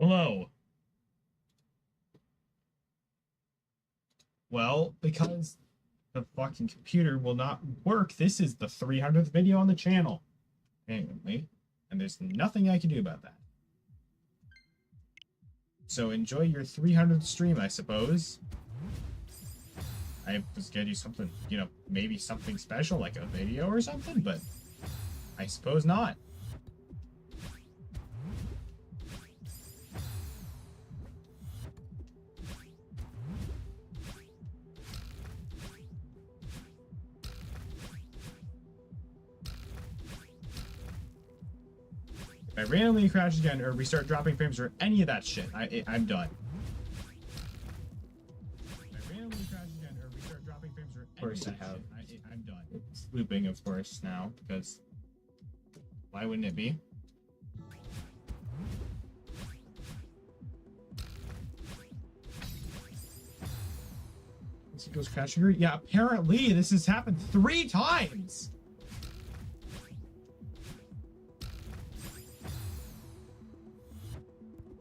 Hello. Well, because the fucking computer will not work, this is the 300th video on the channel. Anyway, and there's nothing I can do about that. So enjoy your 300th stream, I suppose. I was gonna do something, maybe something special, like a video or something, but I suppose not. If I randomly crash again or restart dropping frames or any of that shit, I'm done. If I randomly crash again or restart dropping frames or any of that shit, I'm done. It's looping, of course, now, because why wouldn't it be? It goes crashing. Yeah, apparently this has happened 3 times.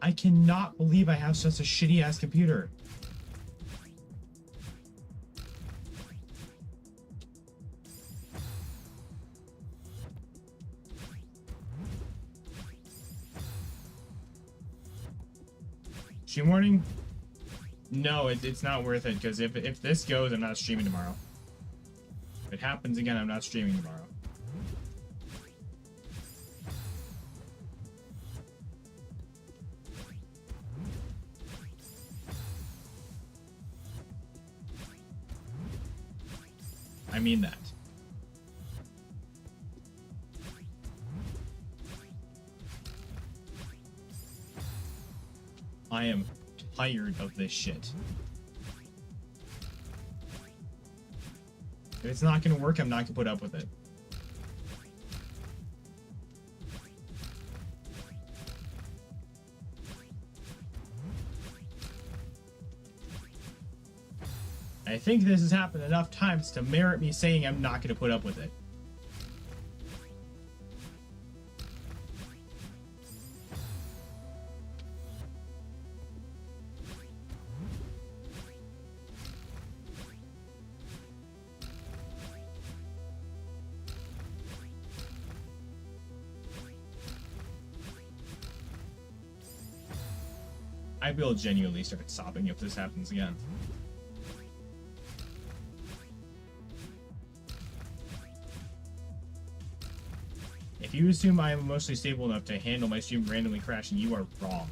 I cannot believe I have such a shitty ass computer. Stream warning? No, it's not worth it, because if this goes, I'm not streaming tomorrow. If it happens again, I'm not streaming tomorrow. I mean that. I am tired of this shit. If it's not gonna work, I'm not gonna put up with it. I think this has happened enough times to merit me saying I'm not gonna put up with it. I will genuinely start sobbing if this happens again. If you assume I am emotionally stable enough to handle my stream randomly crashing, you are wrong.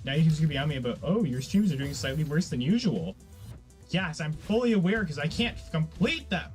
Now you're just gonna be on me about, oh, your streams are doing slightly worse than usual. Yes, I'm fully aware because I can't complete them.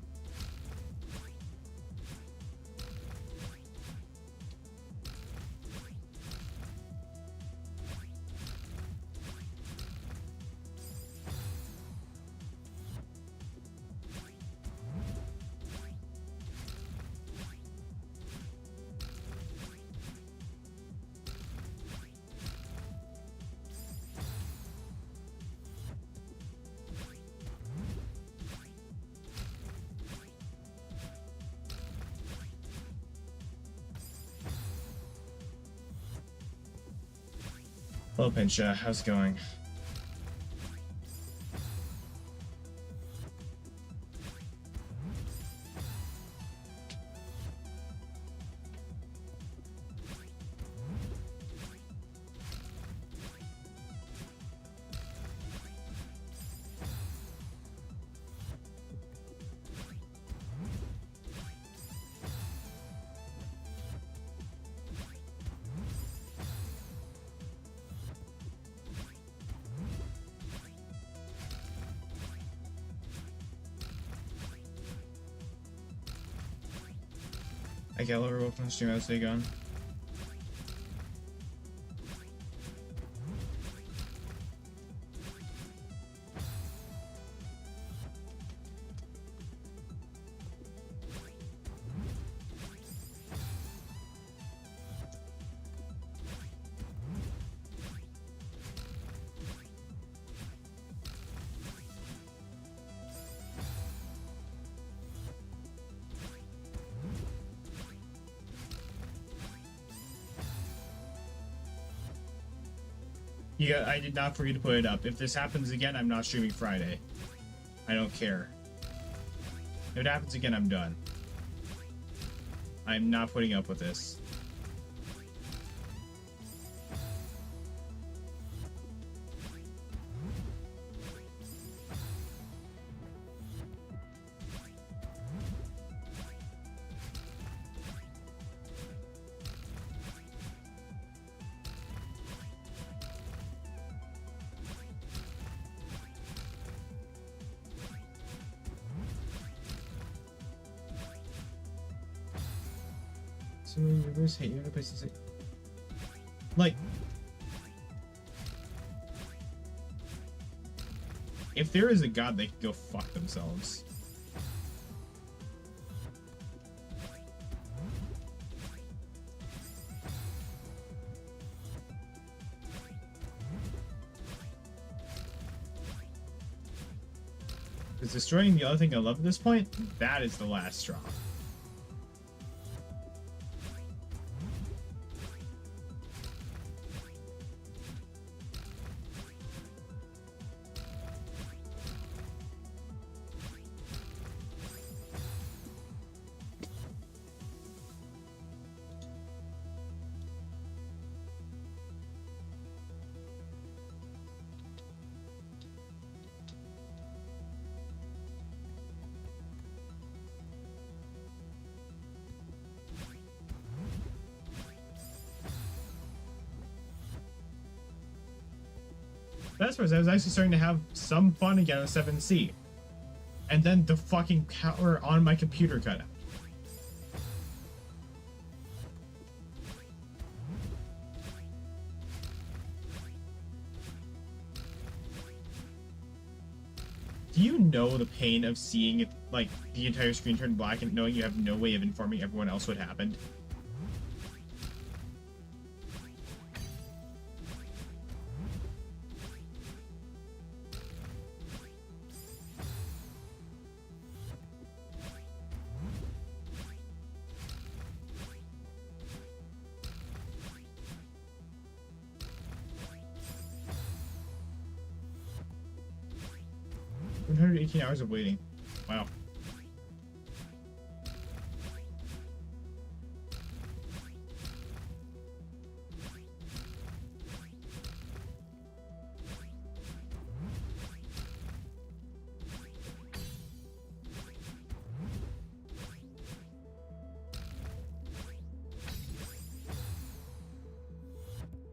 Hello, Pincha. How's it going? I get a little open stream as they gone. Yeah, I did not forget to put it up. If this happens again, I'm not streaming Friday. I don't care. If it happens again, I'm done. I'm not putting up with this. So reverse hate. You have a place to say, like, if there is a god, they can go fuck themselves. Because destroying the other thing I love at this point, that is the last straw. That's where I was actually starting to have some fun again with 7C. And then the fucking power on my computer cut out. Do you know the pain of seeing it, like, the entire screen turn black and knowing you have no way of informing everyone else what happened? Hours of waiting. Wow.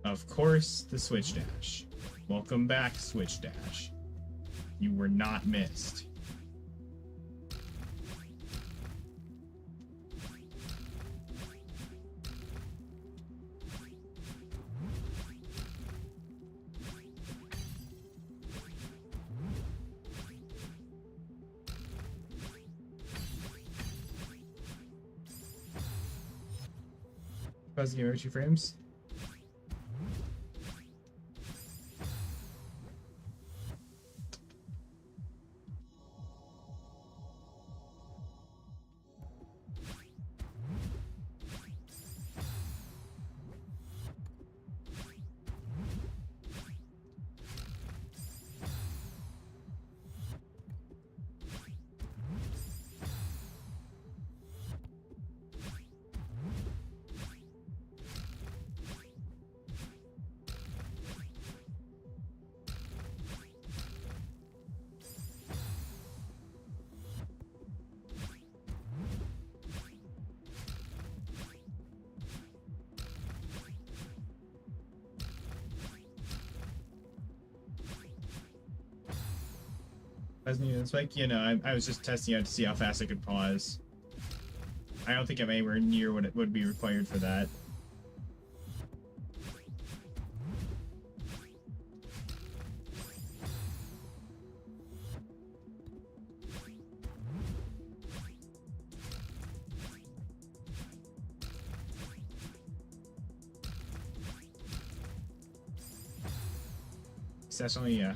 Of course, the Switch Dash. Welcome back, Switch Dash. You were not missed. Pause the game every 2 frames. It's like, you know, I was just testing out to see how fast I could pause. I don't think I'm anywhere near what it would be required for that. Essentially, yeah.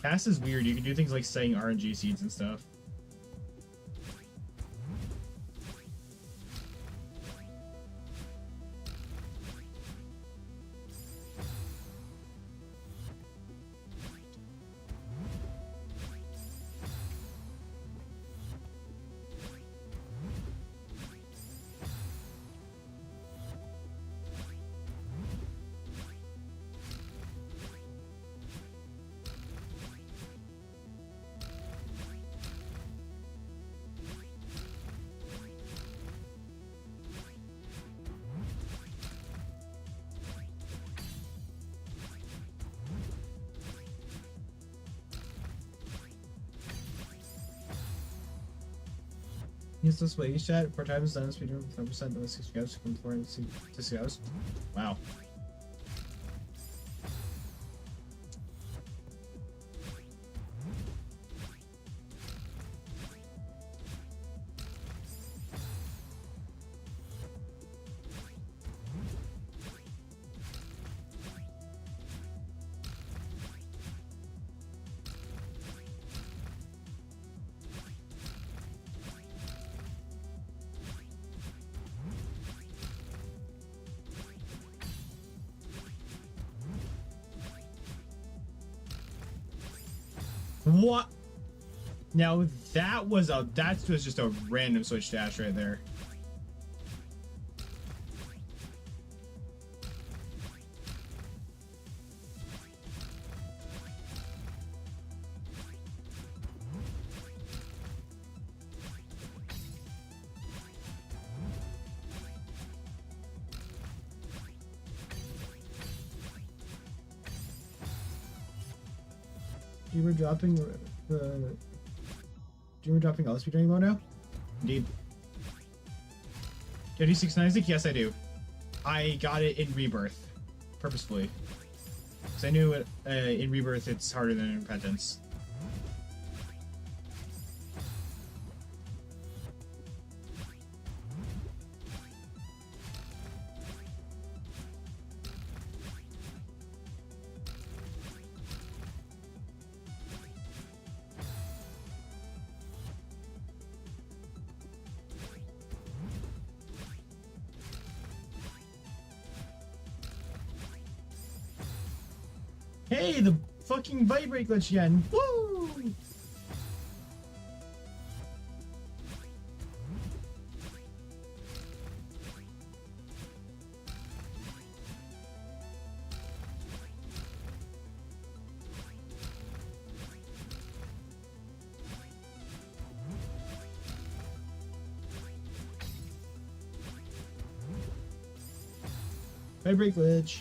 Pass is weird. You can do things like setting RNG seeds and stuff. Use this way chat 4 times done speedrun 5% of the 6 gaps from 4 to 6 hours. Wow. What? Now that was just a random switch dash right there. You were dropping the. You were dropping all speedrunning mode now? Indeed. Do you 6 Isaac? Yes, I do. I got it in Rebirth, purposefully, because I knew it, in Rebirth it's harder than in Repentance. Hey, the fucking vibrate glitch again. Woo! Vibrate glitch.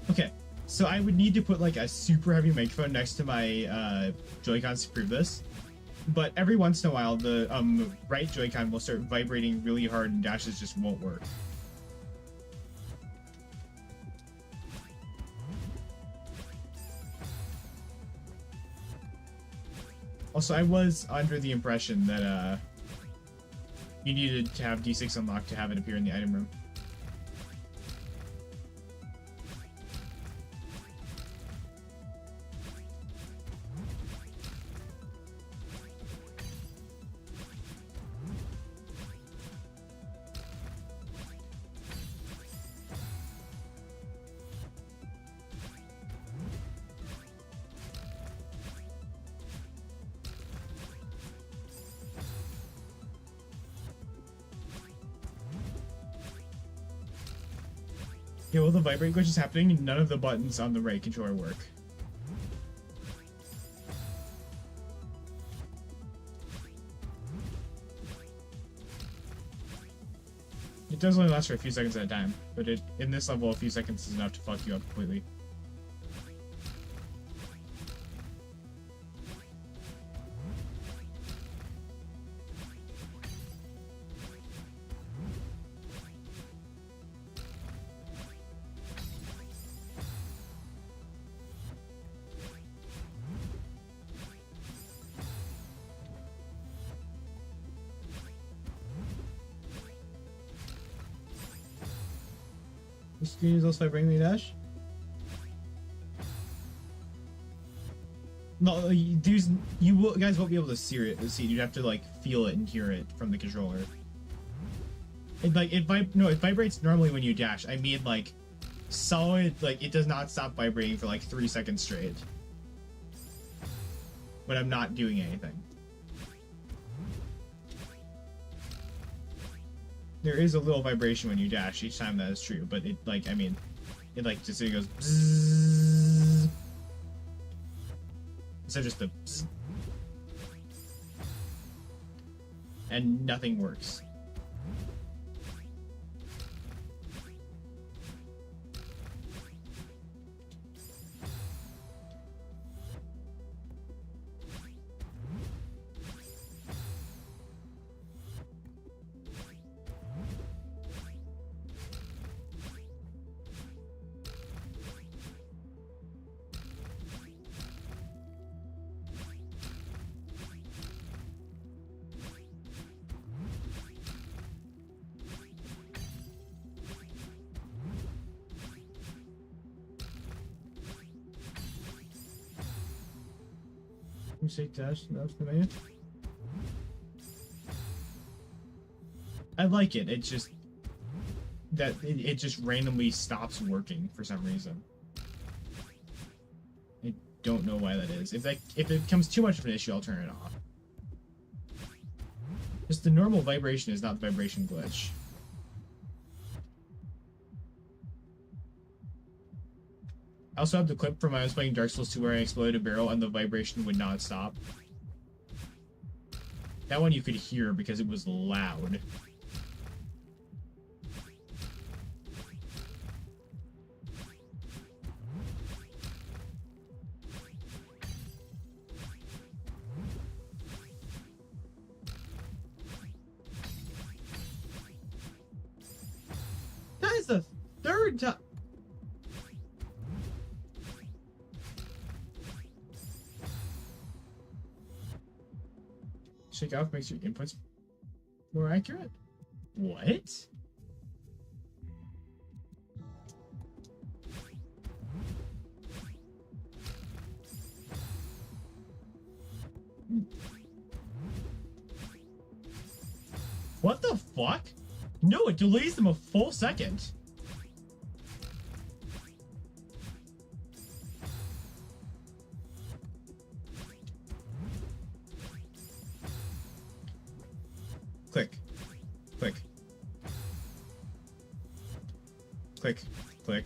Okay. So I would need to put like a super heavy microphone next to my Joy-Cons to prove this. But every once in a while, the right Joy-Con will start vibrating really hard and dashes just won't work. Also, I was under the impression that you needed to have D6 unlocked to have it appear in the item room. Okay, well, the vibrate glitch is happening and none of the buttons on the right controller work. It does only last for a few seconds at a time, but in this level, a few seconds is enough to fuck you up completely. This screen is also by Bring Me Dash. No, you will, guys won't be able to see it. You'd have to like feel it and hear it from the controller. It vibrates normally when you dash. I mean like solid, like it does not stop vibrating for like 3 seconds straight when I'm not doing anything. There is a little vibration when you dash each time, that is true, but it like, I mean, it like just, it goes bzzz, instead of just the bzzz, and nothing works. Music dash, that's the man. I like it. It's just that it just randomly stops working for some reason. I don't know why that is. If it becomes too much of an issue, I'll turn it off. Just the normal vibration is not the vibration glitch. I also have the clip from when I was playing Dark Souls 2 where I exploded a barrel and the vibration would not stop. That one you could hear because it was loud. That is the third time. Shake off makes your inputs more accurate? What? What the fuck? No, it delays them a full second. Click. Click. Click. Click.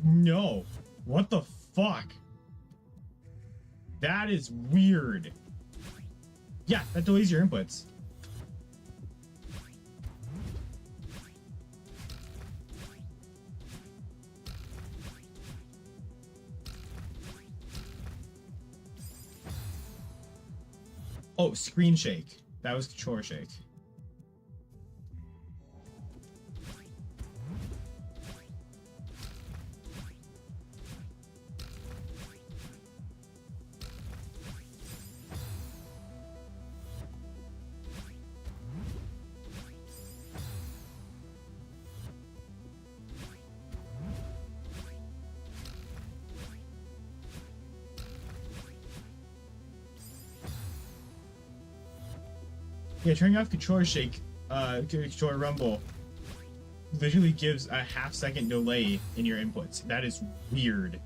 No. What the fuck? That is weird. Yeah, that delays your inputs. Oh, screen shake. That was controller shake. Yeah, turning off controller shake, controller rumble, literally gives a half-second delay in your inputs. That is weird.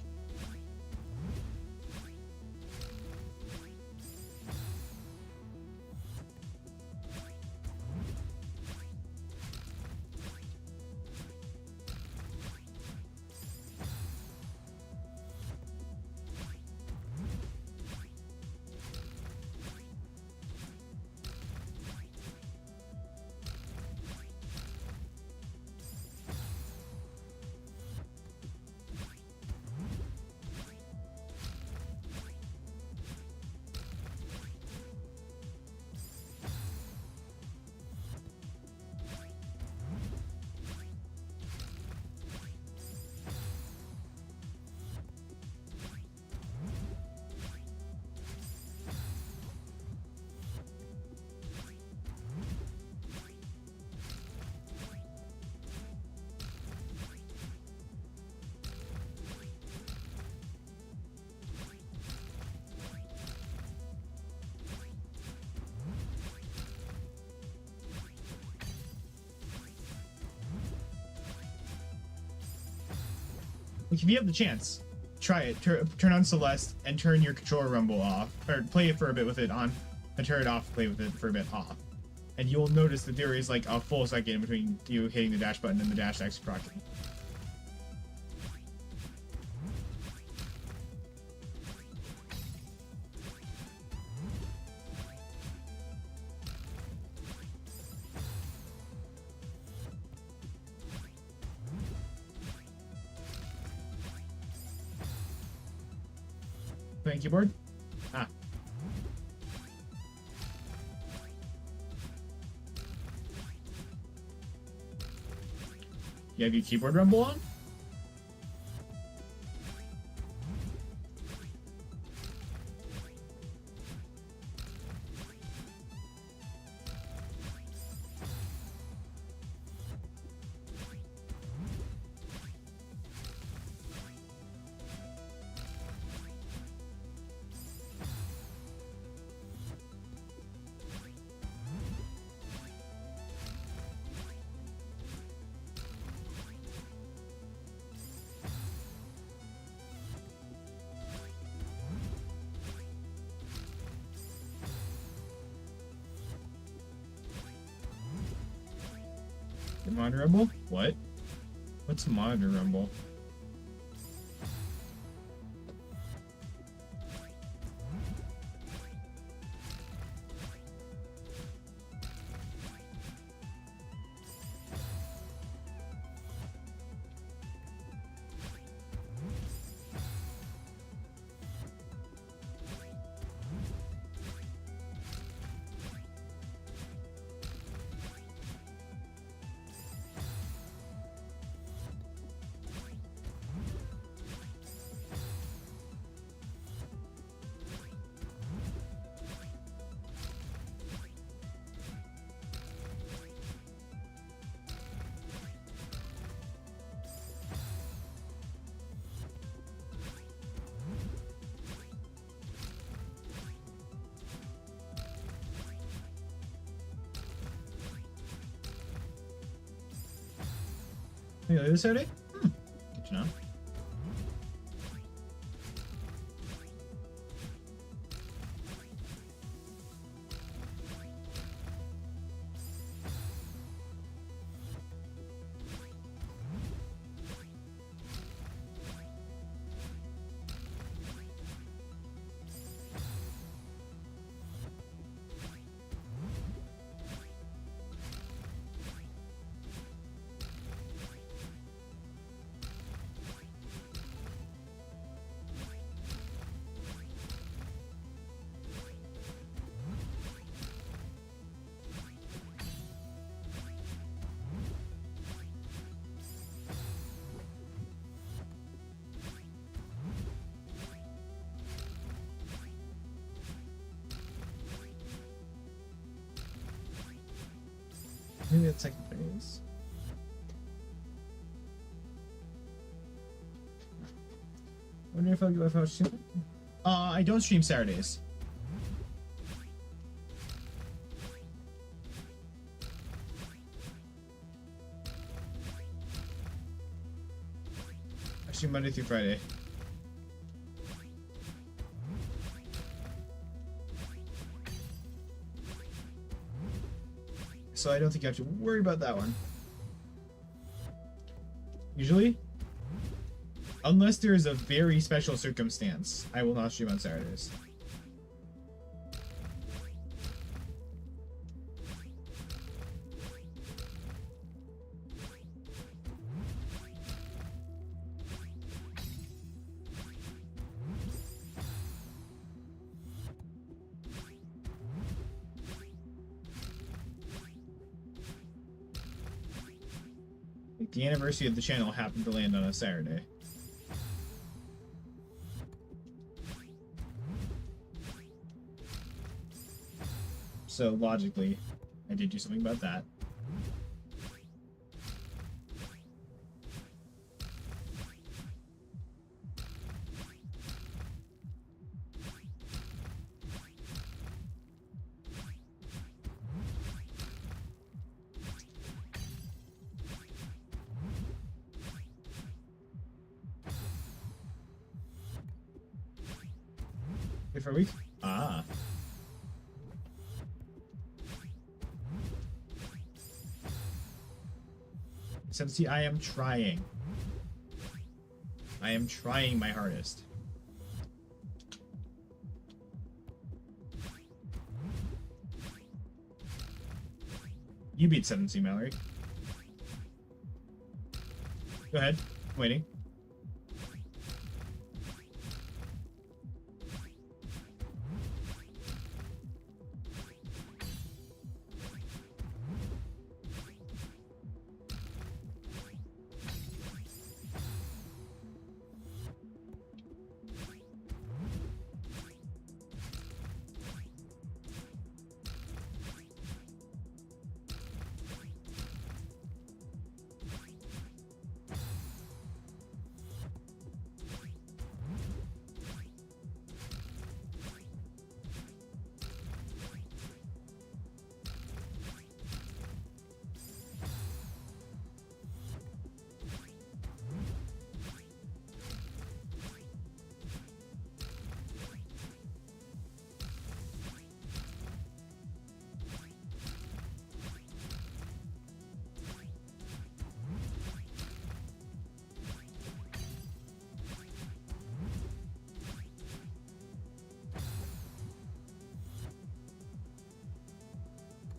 Like, if you have the chance, try it. Turn on Celeste and turn your controller rumble off, or play it for a bit with it on, and turn it off, play with it for a bit off. And you'll notice that there is like a full second between you hitting the dash button and the dash actually proccing. Playing keyboard? Ah. You have your keyboard rumble on? Monitor rumble? What? What's monitor rumble? Hey, this Saturday? Good to know. Maybe that's second phase. I wonder if I'll go if stream. I don't stream Saturdays. I stream Monday through Friday. So I don't think you have to worry about that one. Usually, unless there is a very special circumstance, I will not stream on Saturdays. The anniversary of the channel happened to land on a Saturday. So logically, I did do something about that. Wait for a week? Ah. See, I am trying. I am trying my hardest. You beat 7C, Mallory. Go ahead. I'm waiting.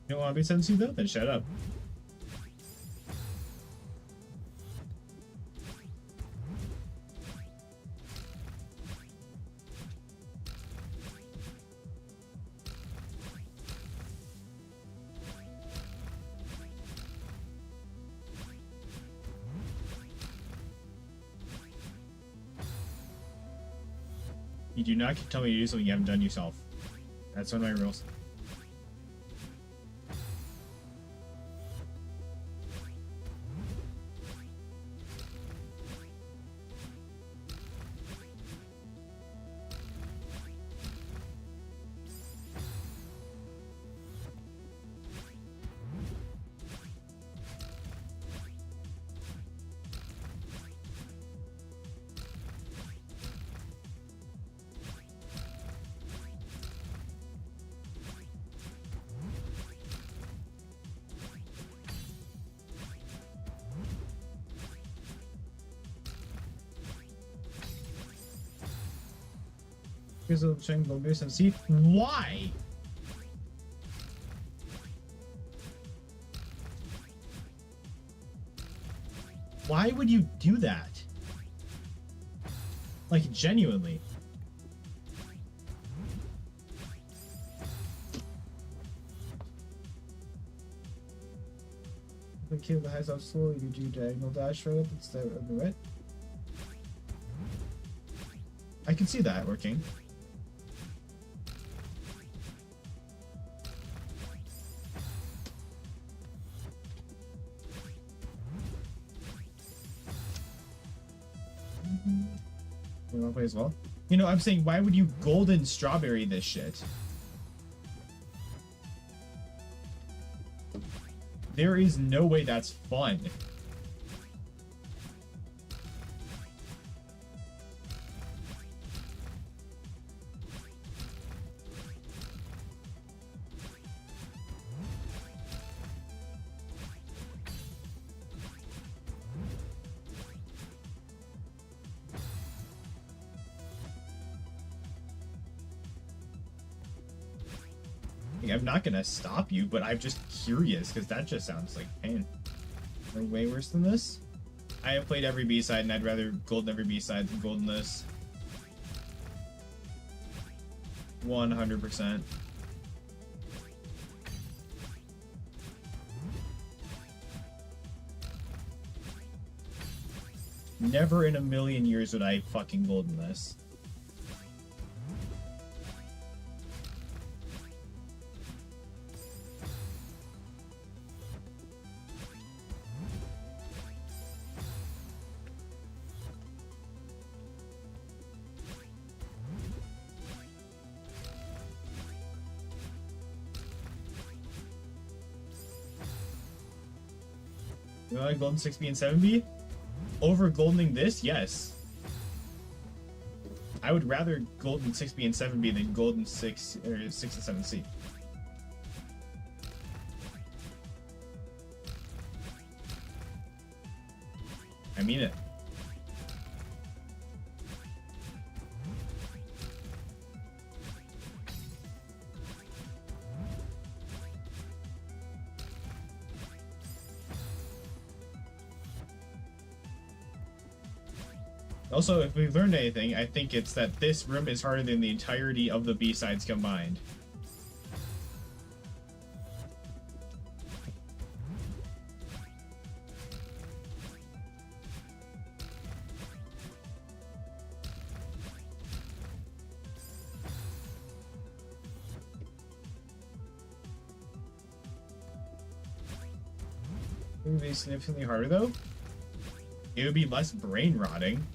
You don't want to be 7C though? Then shut up. You do not tell me to do something you haven't done yourself. That's one of my rules. Here's a showing Gold Boost and see why. Why would you do that? Like, genuinely. The kill the highest up slow, you do diagonal dash right instead of the right. I can see that working. We want to play as well. You know, I'm saying, why would you golden strawberry this shit? There is no way that's fun. I'm not gonna stop you, but I'm just curious because that just sounds like pain. Or way worse than this. I have played every B-side and I'd rather golden every B-side than golden this. 100%. Never in a million years would I fucking golden this. You know, like golden 6B and 7B? Over goldening this? Yes. I would rather Golden 6B and 7B than Golden 6 or 6 and 7C. I mean it. Also, if we've learned anything, I think it's that this room is harder than the entirety of the B-sides combined. It would be significantly harder, though. It would be less brain rotting.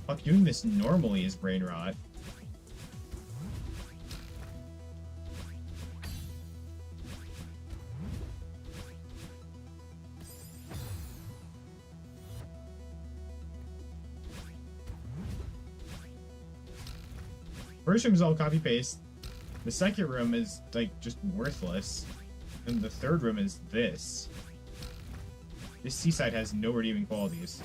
Fuck, doing this normally is brain rot. First room is all copy paste. The second room is like just worthless. And the third room is this. This seaside has no redeeming qualities.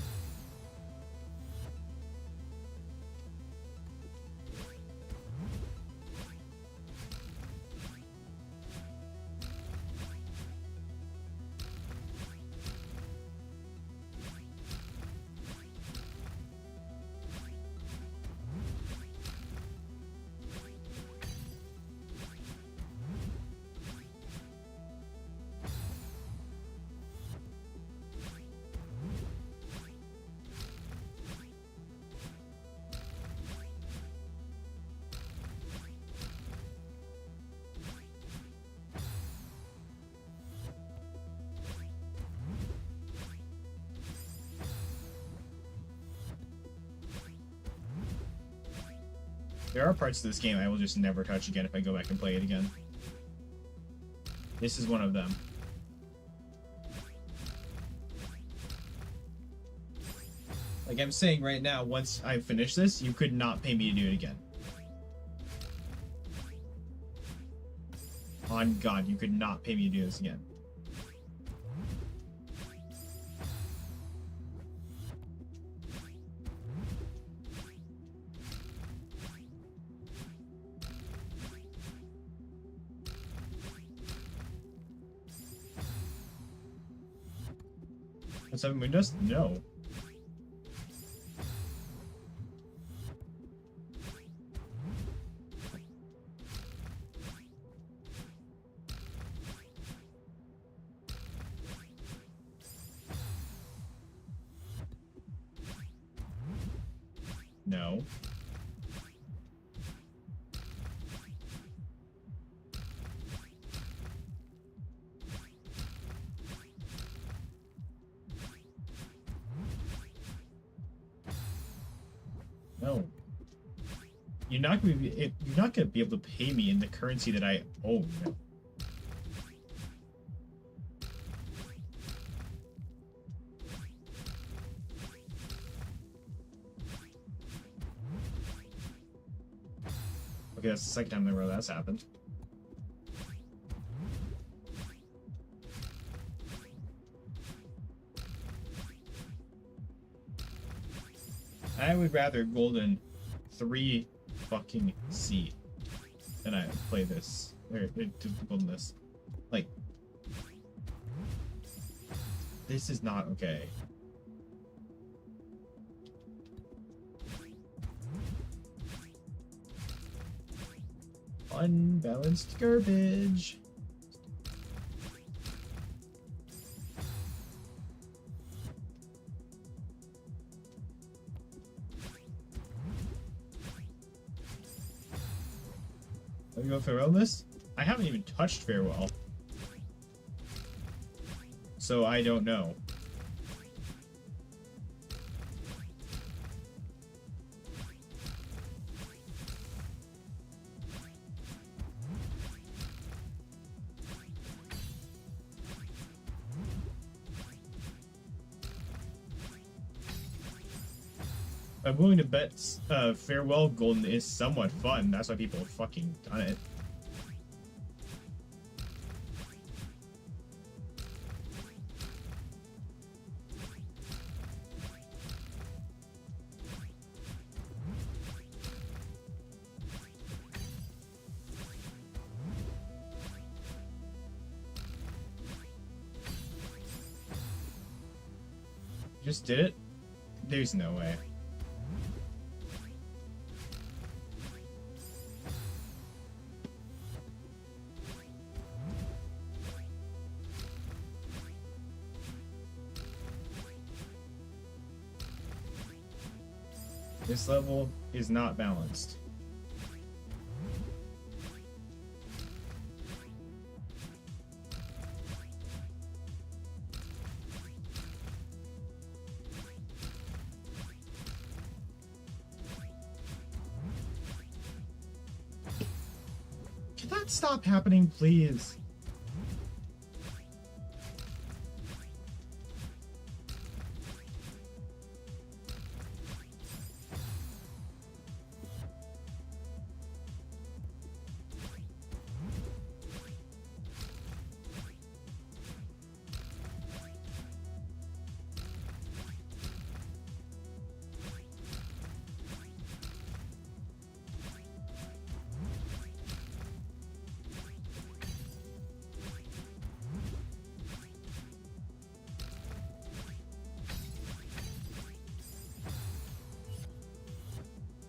There are parts of this game I will just never touch again if I go back and play it again. This is one of them. Like I'm saying right now, once I finish this, you could not pay me to do it again. On God, you could not pay me to do this again. What's up, Moondust? No. No. No. You're not gonna be able to pay me in the currency that I own. Okay, that's the second time in a row that's happened. I would rather Golden 3 fucking C than I play this. Or Golden this. Like, this is not okay. Unbalanced garbage. Let me go farewell this. I haven't even touched farewell, so I don't know. I'm willing to bet Farewell Golden is somewhat fun. That's why people have fucking done it. Just did it? There's no way. This level is not balanced. Can that stop happening, please?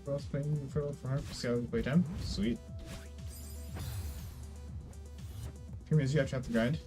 Both playing for 100% of the playtime. Sweet. 3 minutes, you have to the grind.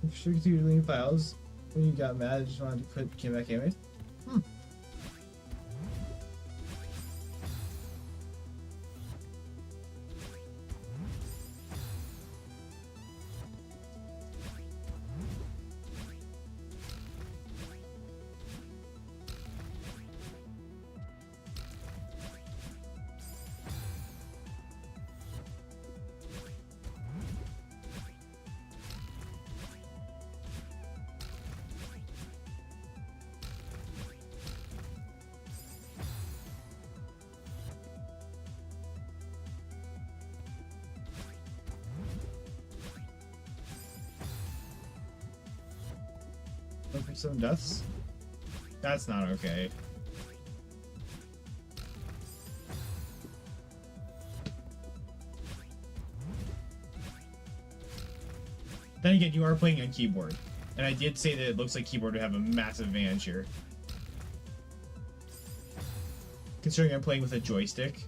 Restricted to your deleting files. When you got mad, I just wanted to quit, came back anyways. For some deaths? That's not okay. Then again, you are playing on keyboard. And I did say that it looks like keyboard would have a massive advantage here. Considering I'm playing with a joystick.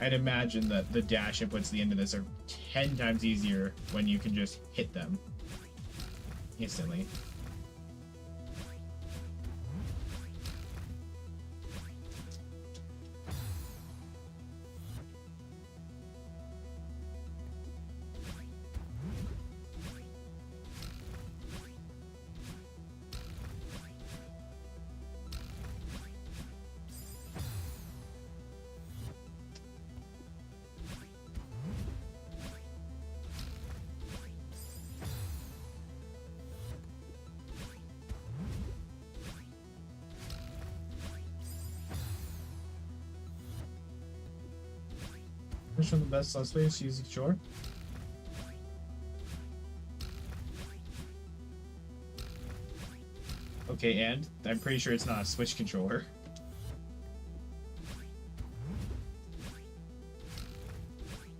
I'd imagine that the dash inputs at the end of this are 10 times easier when you can just hit them instantly. Which one of the best less ways to use the controller? Okay, and I'm pretty sure it's not a Switch controller.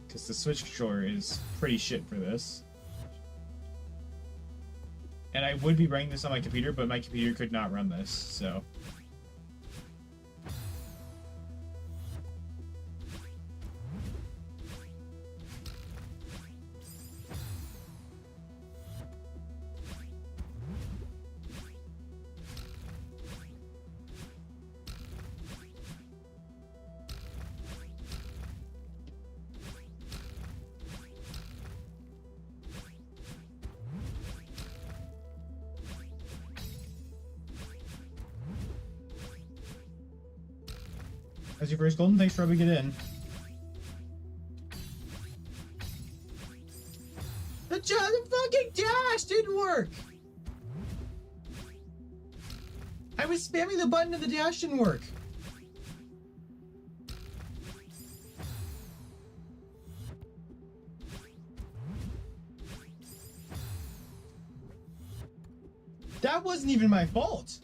Because the Switch controller is pretty shit for this. And I would be running this on my computer, but my computer could not run this, so... As your first golden, thanks for rubbing it in. The fucking dash didn't work! I was spamming the button and the dash didn't work. That wasn't even my fault.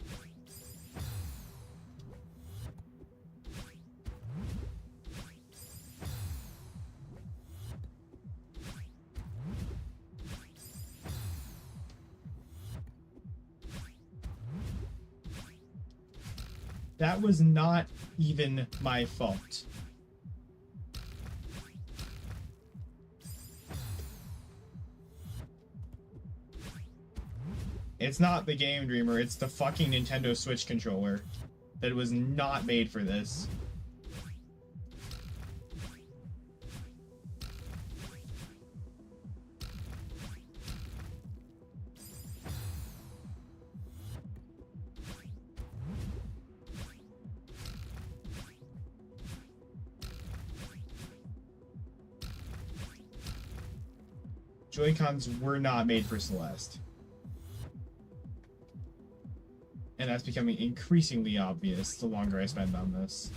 That was not even my fault. It's not the Game Dreamer, it's the fucking Nintendo Switch controller that was not made for this. Joy-Cons were not made for Celeste. And that's becoming increasingly obvious the longer I spend on this.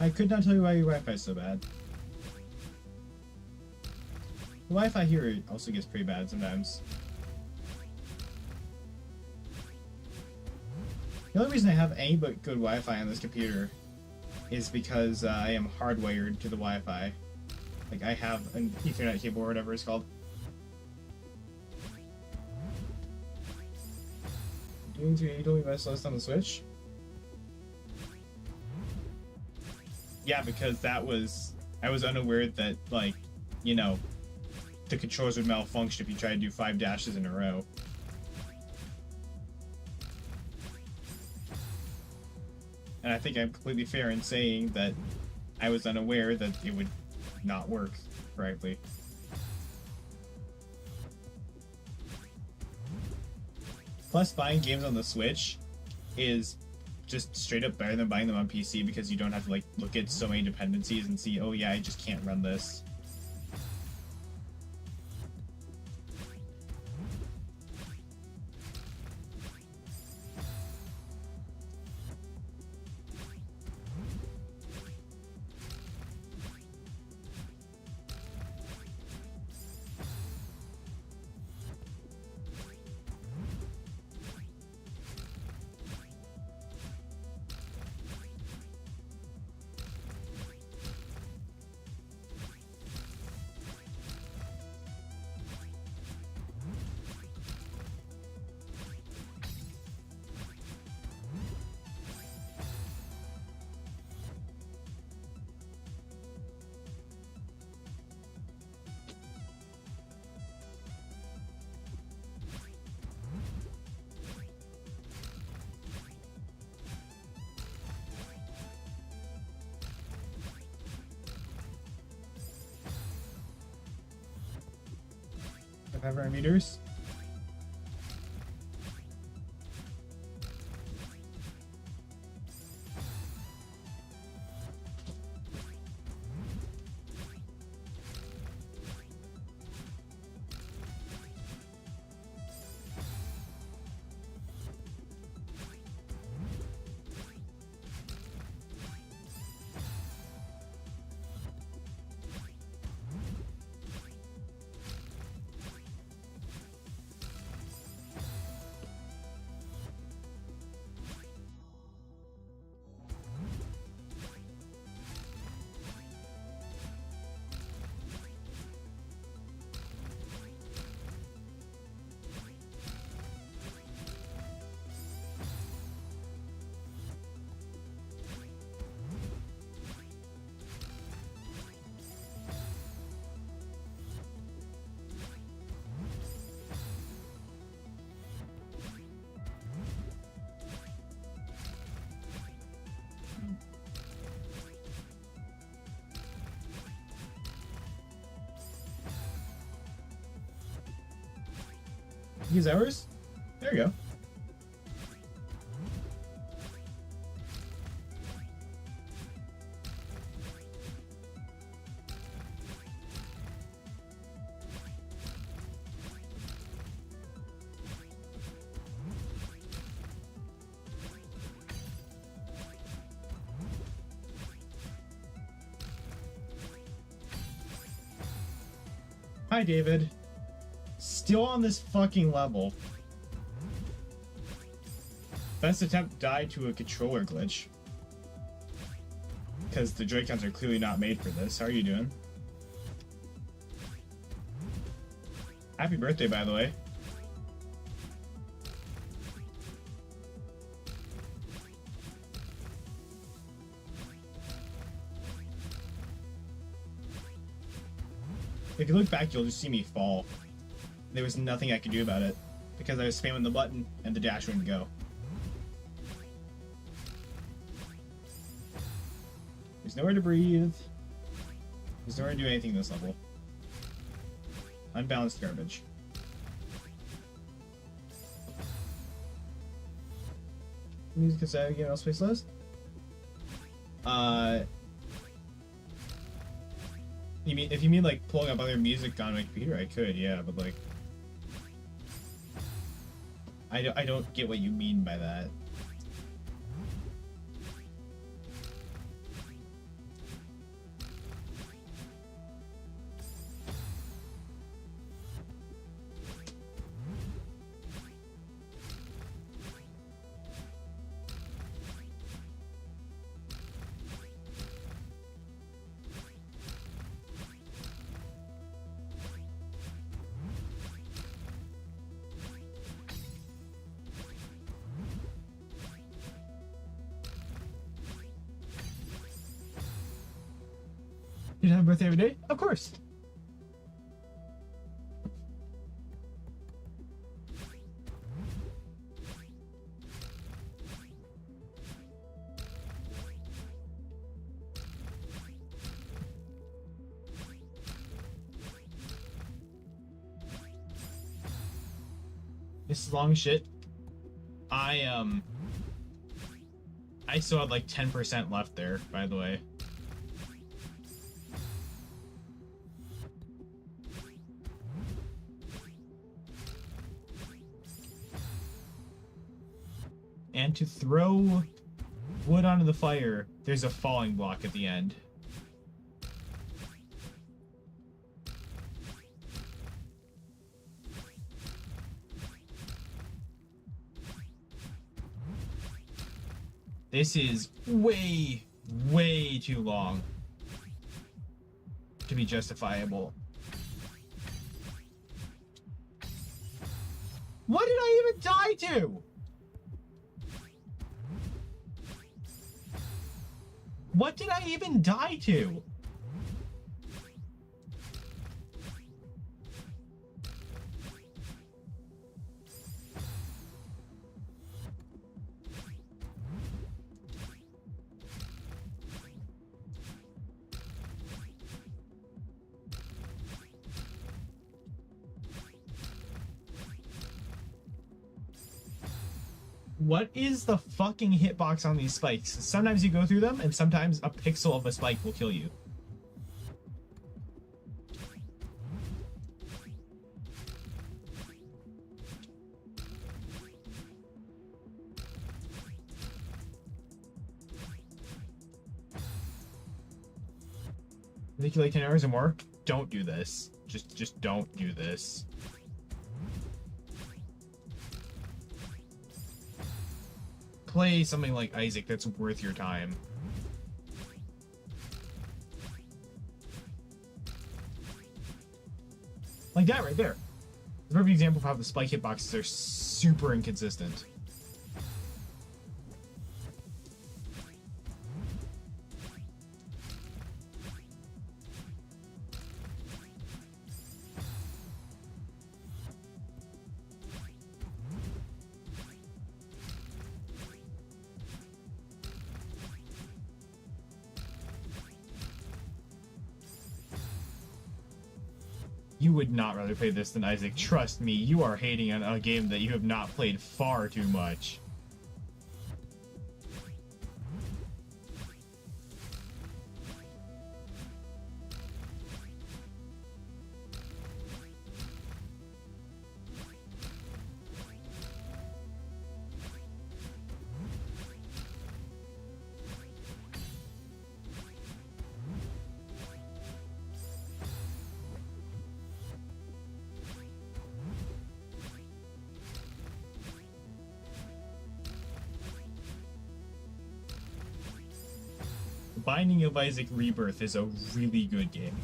I could not tell you why your Wi-Fi is so bad. The Wi-Fi here also gets pretty bad sometimes. The only reason I have any but good Wi-Fi on this computer is because I am hardwired to the Wi-Fi. Like, I have an Ethernet cable or whatever it's called. Doing 380 best list on the Switch? Yeah, because that was... I was unaware that, like, you know, the controls would malfunction if you try to do 5 dashes in a row. And I think I'm completely fair in saying that I was unaware that it would not work correctly. Plus, buying games on the Switch is just straight up better than buying them on PC because you don't have to, like, look at so many dependencies and see, oh yeah, I just can't run this. 5 our meters. Use ours? There you go. Hi, David. Still on this fucking level. Best attempt died to a controller glitch. Because the Joy-Cons are clearly not made for this. How are you doing? Happy birthday, by the way. If you look back, you'll just see me fall. There was nothing I could do about it because I was spamming the button and the dash wouldn't go. There's nowhere to breathe. There's nowhere to do anything this level. Unbalanced garbage. Music aside, again, space list. You mean if you mean like pulling up other music on my computer, I could, yeah, but like, I don't get what you mean by that. You have a birthday every day? Of course. This is long as shit. I still had like 10% left there, by the way. And to throw wood onto the fire, there's a falling block at the end. This is way, way too long to be justifiable. What did I even die to? What did I even die to? What is the fucking hitbox on these spikes? Sometimes you go through them, and sometimes a pixel of a spike will kill you. I think you like 10 hours or more? Don't do this. Just don't do this. Play something like Isaac that's worth your time. Like that right there. The perfect example of how the spike hitboxes are super inconsistent. You would not rather play this than Isaac. Trust me, you are hating on a game that you have not played far too much. Binding of Isaac Rebirth is a really good game.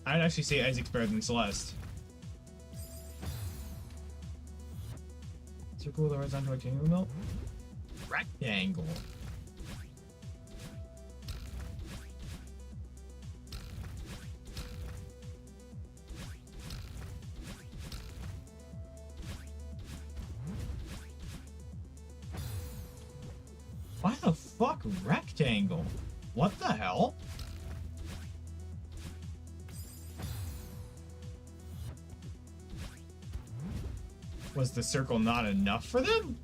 I'd actually say Isaac's better than Celeste. Circle the horizontal rectangle mill. Rectangle. Why the fuck rectangle? What the hell? Was the circle not enough for them?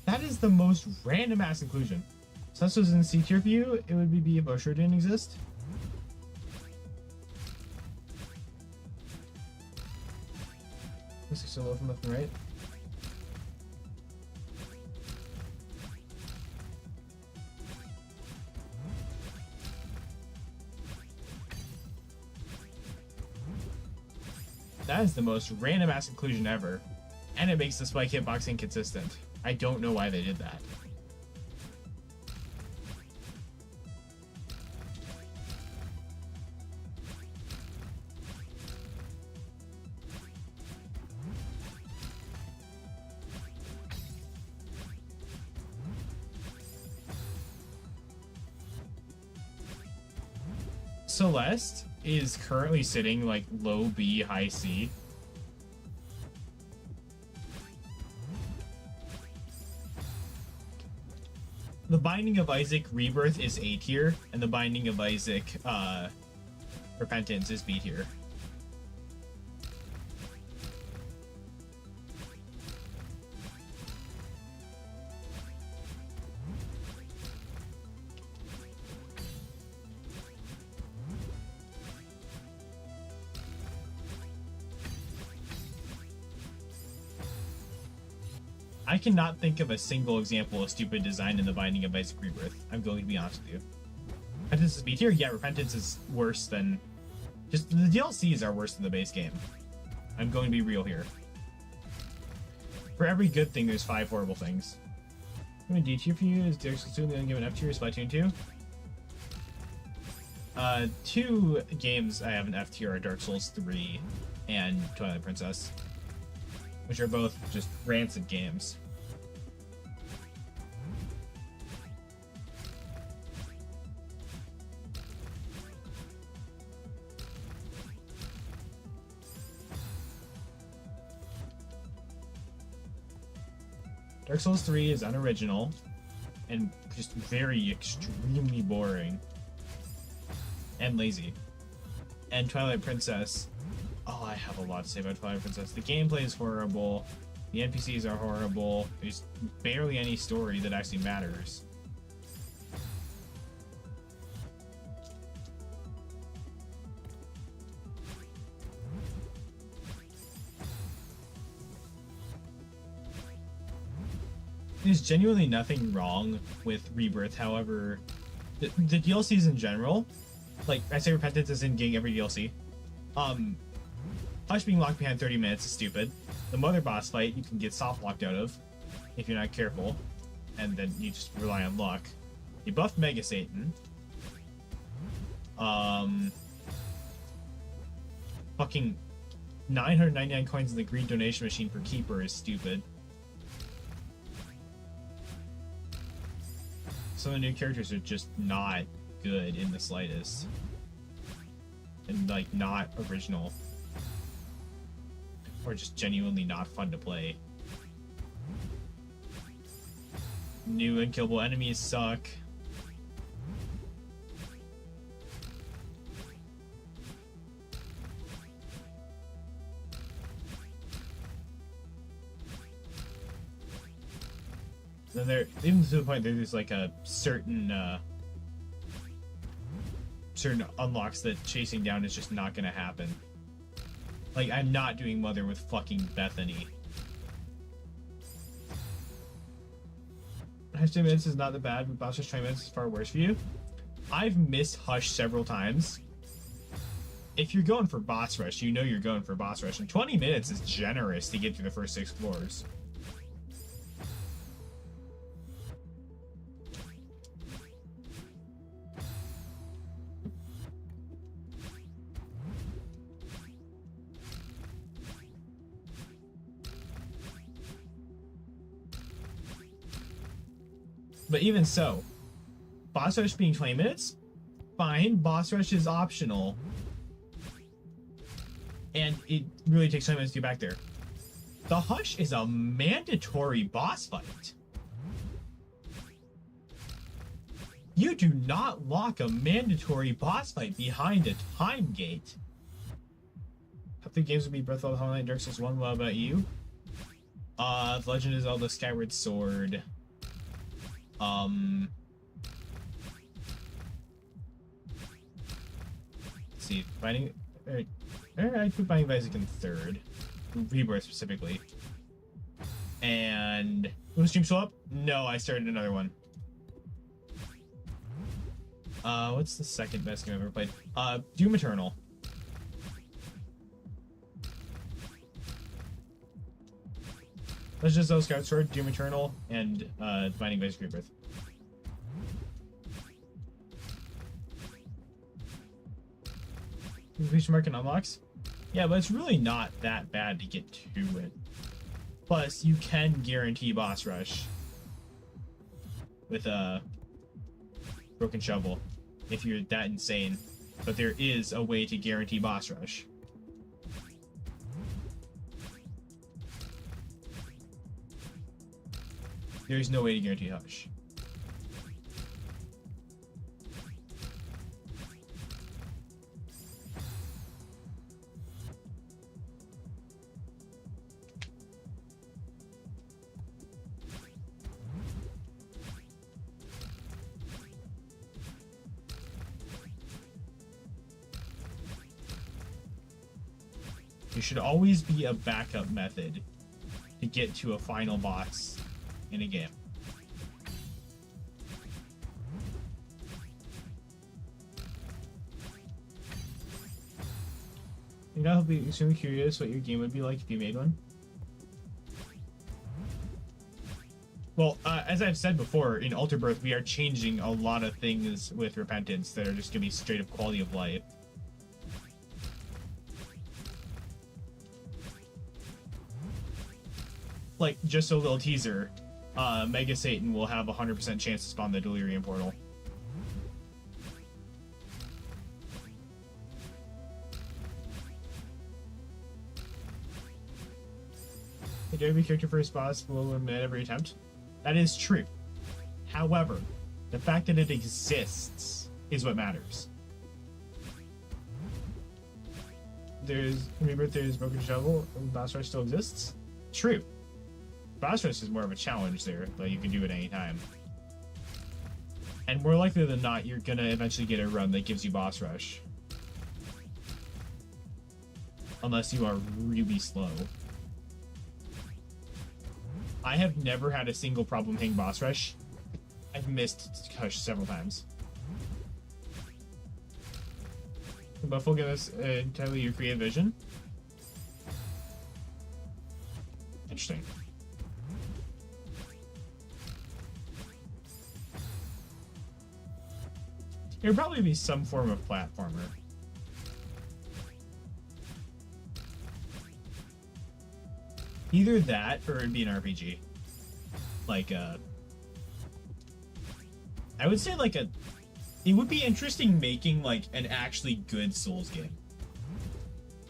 That is the most random ass inclusion. So this was in C tier for you, it would be if Osher didn't exist. This is so low from left and right. That is the most random ass inclusion ever. And it makes the spike hitbox inconsistent. I don't know why they did that. Celeste is currently sitting like low B, high C. The Binding of Isaac Rebirth is A tier, and the Binding of Isaac Repentance is B tier. I cannot think of a single example of stupid design in the Binding of Isaac Rebirth. I'm going to be honest with you. Repentance is B tier? Yeah, Repentance is worse than... Just the DLCs are worse than the base game. I'm going to be real here. For every good thing, there's 5 horrible things. I'm going to D tier for you. Is Dark Souls 2 and then give an F tier? Splatoon 2? 2 games I have an F tier are Dark Souls 3 and Twilight Princess, which are both just rancid games. Dark Souls 3 is unoriginal and just very extremely boring and lazy. And Twilight Princess, oh, I have a lot to say about Twilight Princess. The gameplay is horrible. The NPCs are horrible. There's barely any story that actually matters. There's genuinely nothing wrong with Rebirth, however, the DLCs in general, like, I say Repentance isn't getting every DLC. Hush being locked behind 30 minutes is stupid. The Mother boss fight you can get soft locked out of if you're not careful, and then you just rely on luck. You buffed Mega Satan. Fucking 999 coins in the green donation machine for Keeper is stupid. Some of the new characters are just not good in the slightest. And, like, not original. Or just genuinely not fun to play. New unkillable enemies suck. Then there, even to the point that there's like a certain unlocks that chasing down is just not gonna happen. Like, I'm not doing Mother with fucking Bethany. Hush 10 minutes is not that bad, but Boss Rush 20 minutes is far worse for you. I've missed Hush several times. If you're going for Boss Rush, you know you're going for Boss Rush, and 20 minutes is generous to get through the first 6 floors. But even so, Boss Rush being 20 minutes, fine. Boss Rush is optional. And it really takes 20 minutes to get back there. The Hush is a mandatory boss fight. You do not lock a mandatory boss fight behind a time gate. Hope the games will be Breath of the Hollow Knight, Dark Souls 1. What about you? The Legend of Zelda Skyward Sword. Let's see, Binding. I put Binding of Isaac in 3rd. Rebirth specifically. And will the stream show up? No, I started another one. What's the second best game I've ever played? Doom Eternal. Let's just Zelda Skyward Sword, Doom Eternal, and Binding of Isaac Rebirth. Completion mark and unlocks? Yeah, but it's really not that bad to get to it. Plus, you can guarantee boss rush with a broken shovel if you're that insane. But there is a way to guarantee boss rush. There's no way to guarantee Hush. There should always be a backup method to get to a final boss in a game. You know, I'll be extremely curious what your game would be like if you made one. Well, as I've said before, in Alter Birth, we are changing a lot of things with Repentance that are just going to be straight up quality of life. Like, just a little teaser, Mega Satan will have a 100% chance to spawn the Delirium portal. The derby character first boss will eliminate every attempt. That is true. However, the fact that it exists is what matters. Remember, there's Broken Shovel and Boss Rush still exists? True. Boss Rush is more of a challenge there, but you can do it anytime. And more likely than not, you're gonna eventually get a run that gives you Boss Rush. Unless you are really slow. I have never had a single problem hitting Boss Rush. I've missed Hush several times. The buff will give us entirely your creative vision. Interesting. It would probably be some form of platformer. Either that or it'd be an RPG. Like, I would say like it would be interesting making like an actually good Souls game.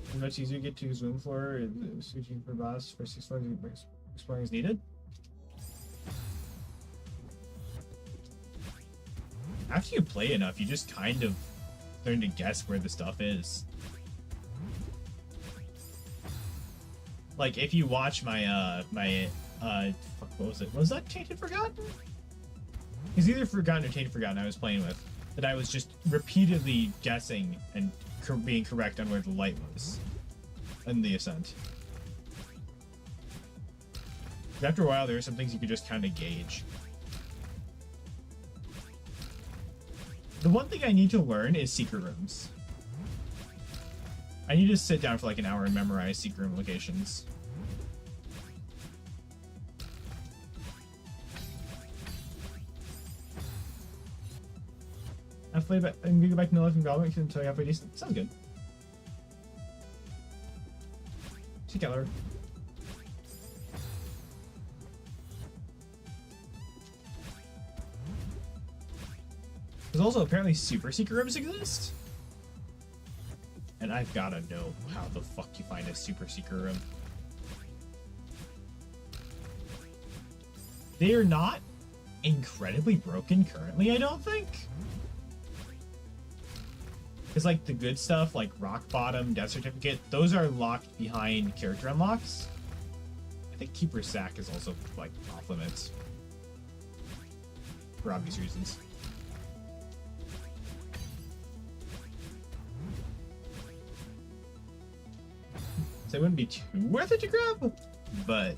It's much easier to get to Zoom floor, switching for boss for 6 floors exploring is needed. After you play enough, you just kind of learn to guess where the stuff is. Like if you watch my what was it? Was that Tainted Forgotten? It's either Forgotten or Tainted Forgotten I was playing with, that I was just repeatedly guessing and being correct on where the light was in the ascent. After a while, there are some things you could just kind of gauge. The one thing I need to learn is secret rooms. I need to sit down for like an hour and memorize secret room locations. I'm gonna go back to life and Goblin until you halfway decent. Sounds good. Together. There's also apparently super secret rooms exist. And I've gotta know how the fuck you find a super secret room. They are not incredibly broken currently, I don't think. Because like the good stuff, like Rock Bottom, Death Certificate, those are locked behind character unlocks. I think Keeper's Sack is also like off limits. For obvious reasons. So it wouldn't be too worth it to grab, but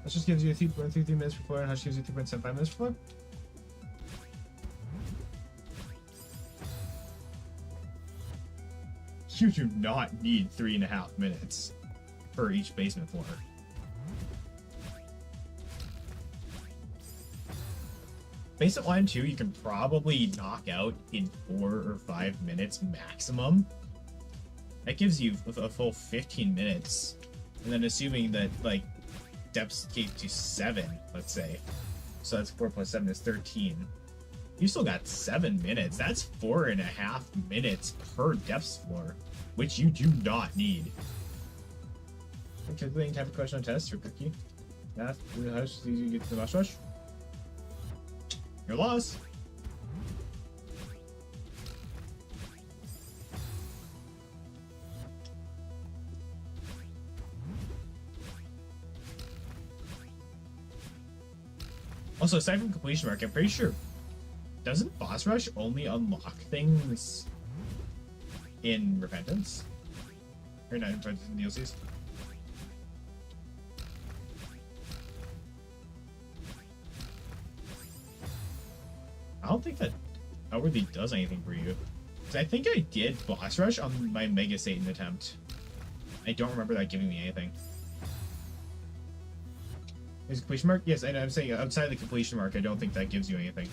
Hush just gives you 3.33 minutes per floor, and Hush gives you 3.75 minutes per floor. You do not need 3.5 minutes for each basement floor. Basement 1 and 2, you can probably knock out in 4 or 5 minutes maximum. That gives you a full 15 minutes. And then assuming that, like, depths gave to 7, let's say. So that's 4 plus 7 is 13. You still got 7 minutes. That's 4.5 minutes per depths floor, which you do not need. Calculating type of question on test or cookie. Math, how easy you get to the boss rush? Your loss. Also, aside from completion mark, I'm pretty sure, doesn't boss rush only unlock things in Repentance? Or not in Repentance, in DLCs? I don't think that outwardly does anything for you. Because I think I did boss rush on my Mega Satan attempt. I don't remember that giving me anything. Is completion mark? Yes, and I'm saying outside the completion mark, I don't think that gives you anything.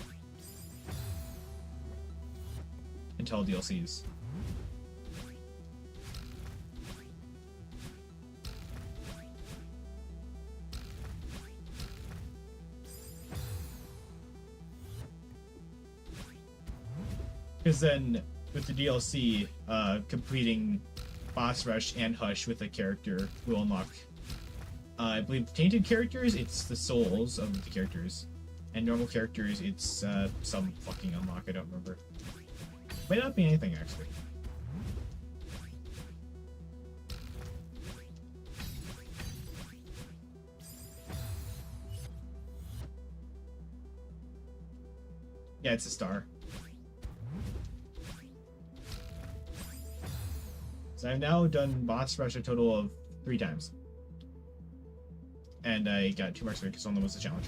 Until DLCs. Because then with the DLC, completing Boss Rush and Hush with a character will unlock, I believe, tainted characters, it's the souls of the characters. And normal characters, it's some fucking unlock, I don't remember. Might not be anything, actually. Yeah, it's a star. So I've now done Boss Rush a total of 3 times. And I got 2 marks for it because one of them was a challenge.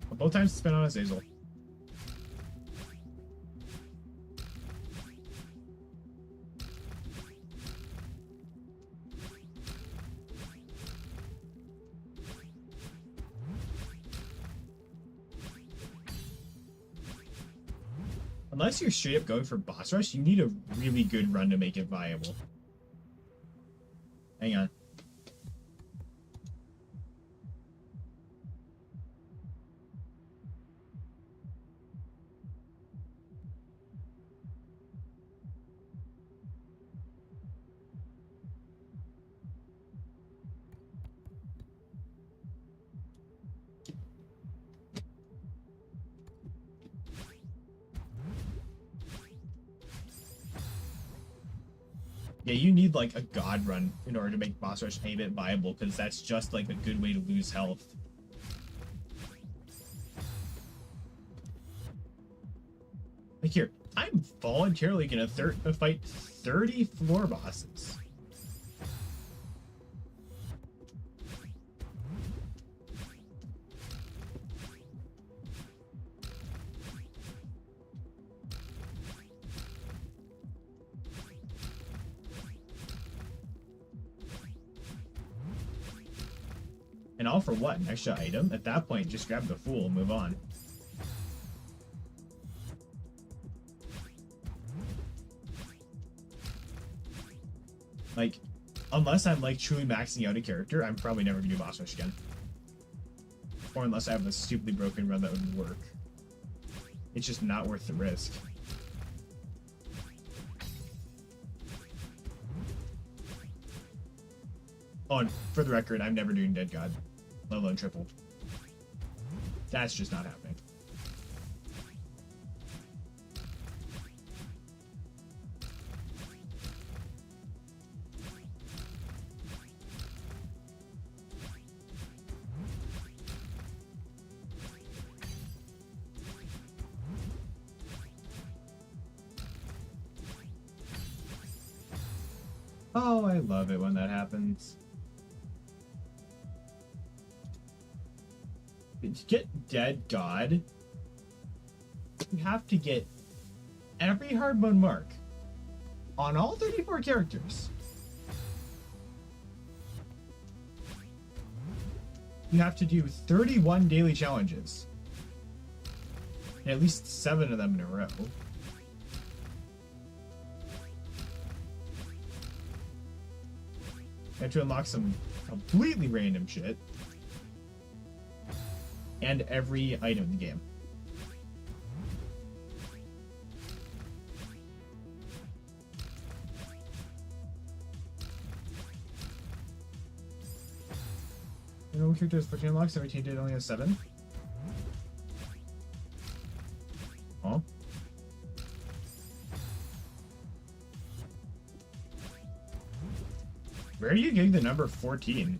But both times spent on Azazel. Unless you're straight up going for Boss Rush, you need a really good run to make it viable. Hang on. Yeah, you need like a god run in order to make Boss Rush a bit viable, because that's just like a good way to lose health. Like here, I'm voluntarily gonna fight 30 floor bosses. And all for what? An extra item? At that point, just grab the Fool and move on. Like, unless I'm like truly maxing out a character, I'm probably never gonna do Boss Rush again. Or unless I have a stupidly broken run that would work. It's just not worth the risk. Oh, and for the record, I'm never doing Dead God, let alone triple. That's just not happening. Oh, I love it when that happens. To get Dead God, you have to get every hard mode mark on all 34 characters. You have to do 31 daily challenges. And at least 7 of them in a row. You have to unlock some completely random shit. And every item in the game. You know what character has 14 unlocks? 17 did only have 7? Oh. Where are you getting the number 14?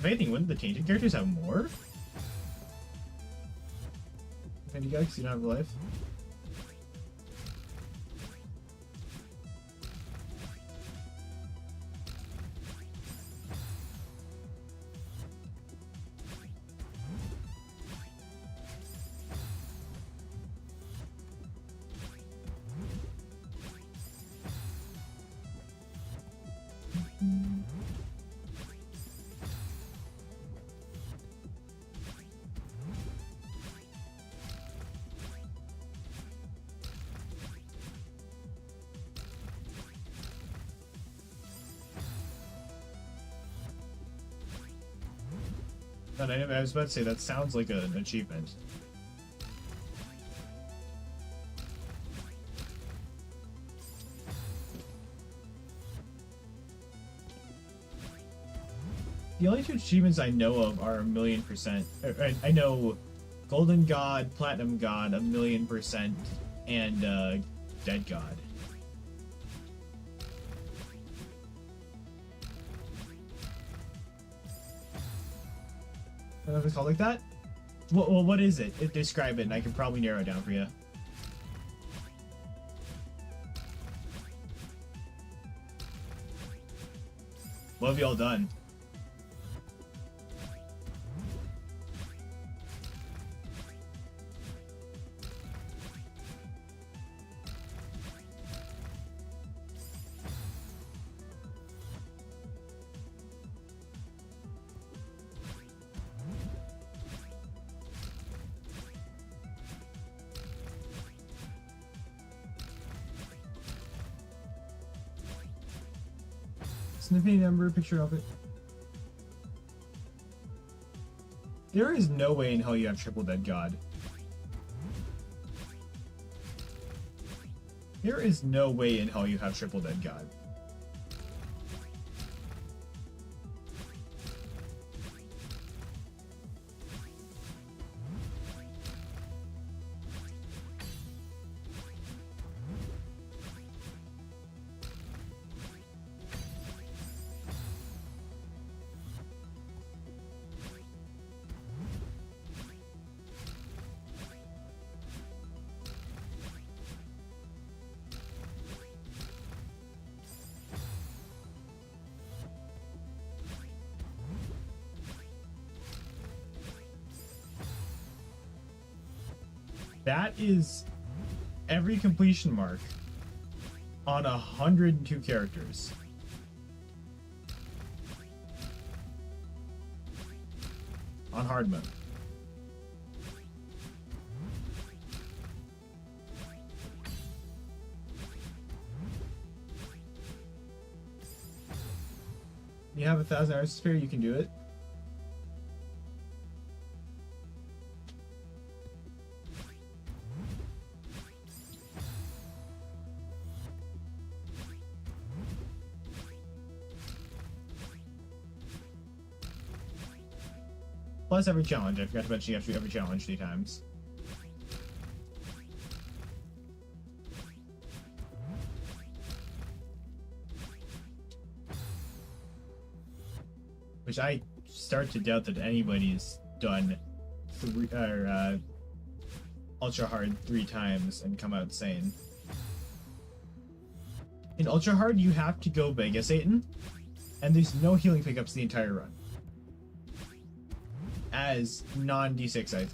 anything, wouldn't the tainted characters have more? If any guy, because you don't have life. And I was about to say, that sounds like an achievement. The only two achievements I know of are 1,000,000%. I know Golden God, Platinum God, 1,000,000%, and Dead God. I don't know if it's called like that. Well, what is it? Describe it, and I can probably narrow it down for you. What have you all done? Snippy number, picture of it. There is no way in hell you have triple Dead God. There is no way in hell you have triple Dead God. That is every completion mark on 102 characters. On hard mode. You have 1,000 hours to spare, you can do it. Plus every challenge. I forgot to mention you have to do every challenge 3 times. Which I start to doubt that anybody's done ultra hard 3 times and come out sane. In ultra hard, you have to go Vega Satan, and there's no healing pickups the entire run. As non-D6, I think.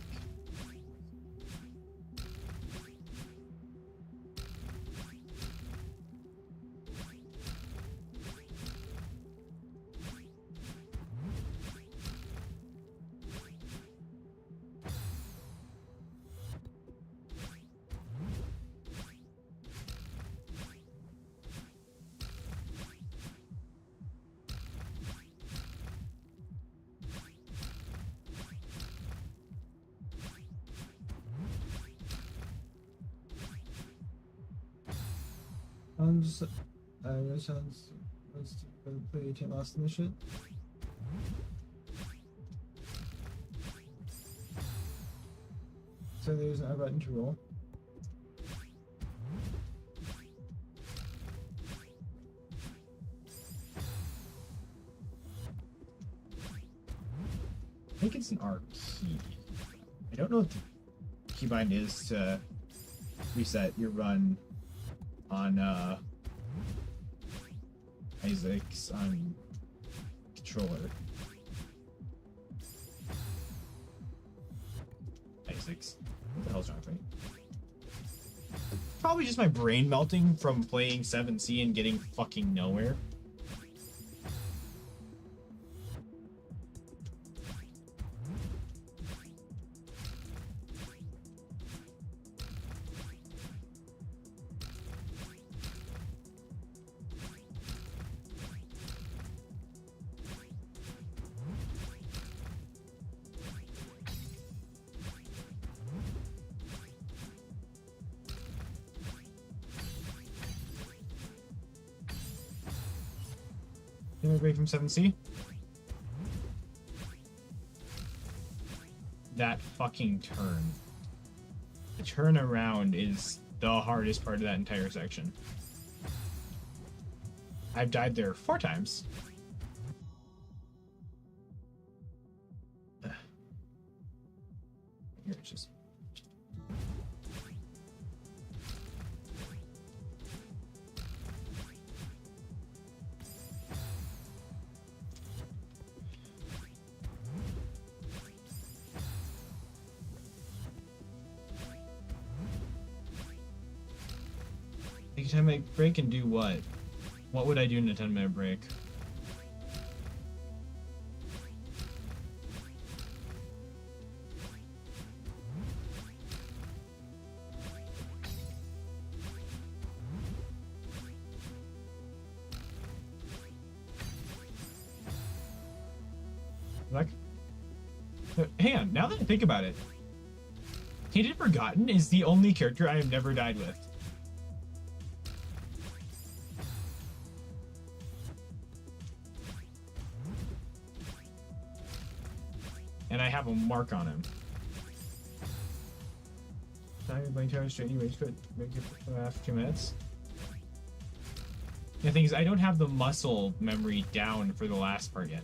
Let's play 18 last in this shit. So there's an I button to roll. think it's an R key. I don't know what the keybind is to reset your run on Isaac's on controller. Isaac's. What the hell's wrong with me? Probably just my brain melting from playing 7C and getting fucking nowhere. Away from 7C. That fucking turn. The turn around is the hardest part of that entire section. I've died there 4 times. Here it's just. Take a 10-minute break and do what? What would I do in a 10-minute break? Like, hang on, now that I think about it, Tainted Forgotten is the only character I have never died with. And I have a mark on him. Tired by entire straight anyways, but make it after 2 minutes. The thing is, I don't have the muscle memory down for the last part yet.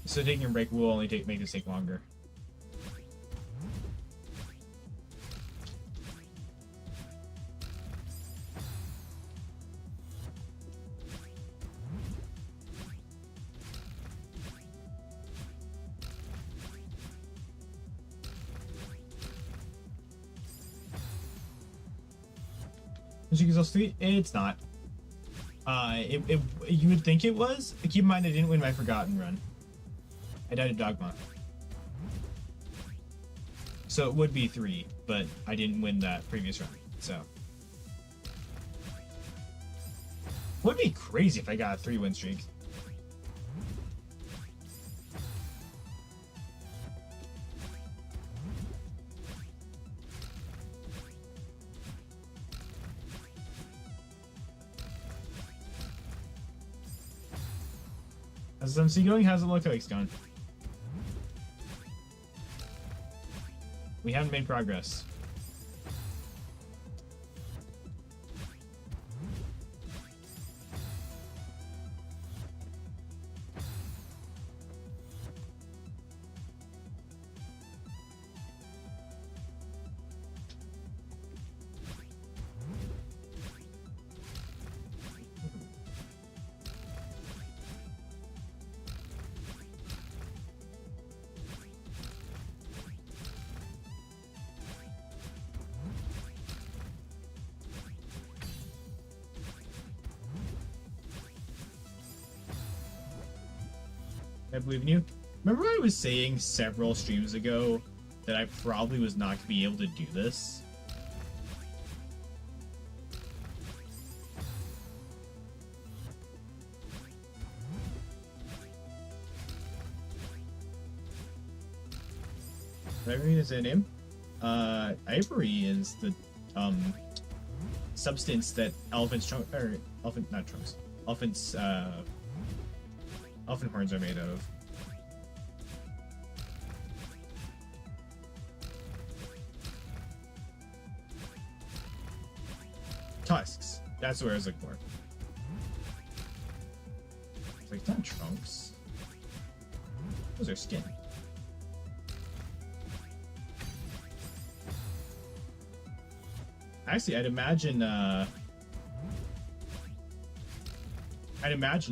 So taking a break will only make this take longer. It's not. You would think it was. Keep in mind, I didn't win my Forgotten run. I died of Dogma. So it would be 3, but I didn't win that previous run. So. Would be crazy if I got a 3-win streak. How's MC going? How's it look like it's going? We haven't made progress. I believe in you. Remember I was saying several streams ago that I probably was not going to be able to do this? Ivory is a name? Ivory is the substance that elephants elephant horns are made of. Tusks. That's what I was looking for. It's like, it's not trunks. Those are skin. Actually, I'd imagine a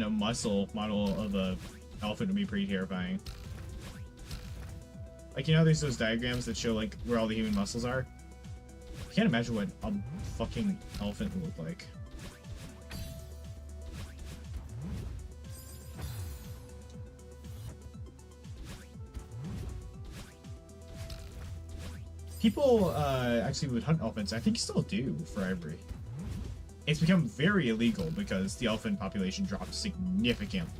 muscle model of a elephant would be pretty terrifying. Like, you know, there's those diagrams that show like where all the human muscles are. I can't imagine what a fucking elephant would look like. People actually would hunt elephants. I think still do for ivory. It's become very illegal because the elephant population dropped significantly.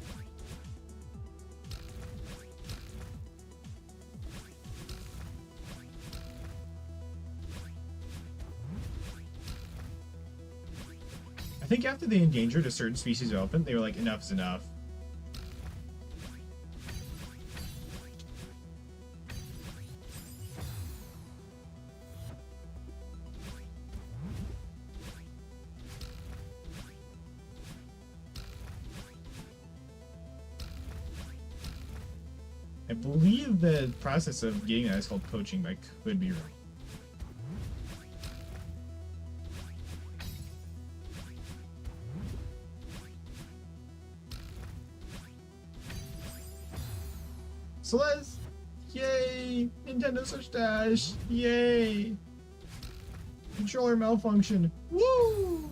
I think after they endangered a certain species of elephant, they were like, enough is enough. I believe the process of getting that is called poaching, but I could be wrong. Celeste! Yay! Nintendo Switch Dash! Yay! Controller malfunction! Woo!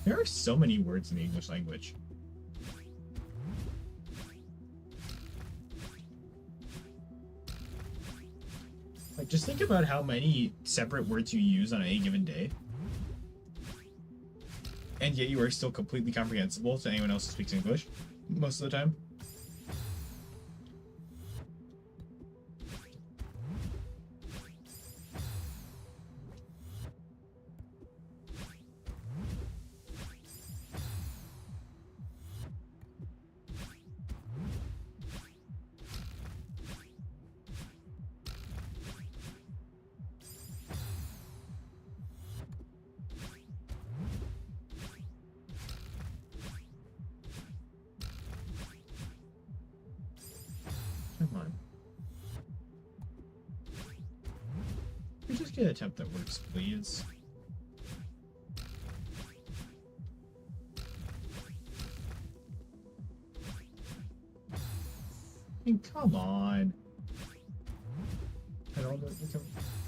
There are so many words in the English language. Like, just think about how many separate words you use on any given day. And yet you are still completely comprehensible to anyone else who speaks English most of the time. Come on. Can we just get an attempt that works, please? I mean, come on.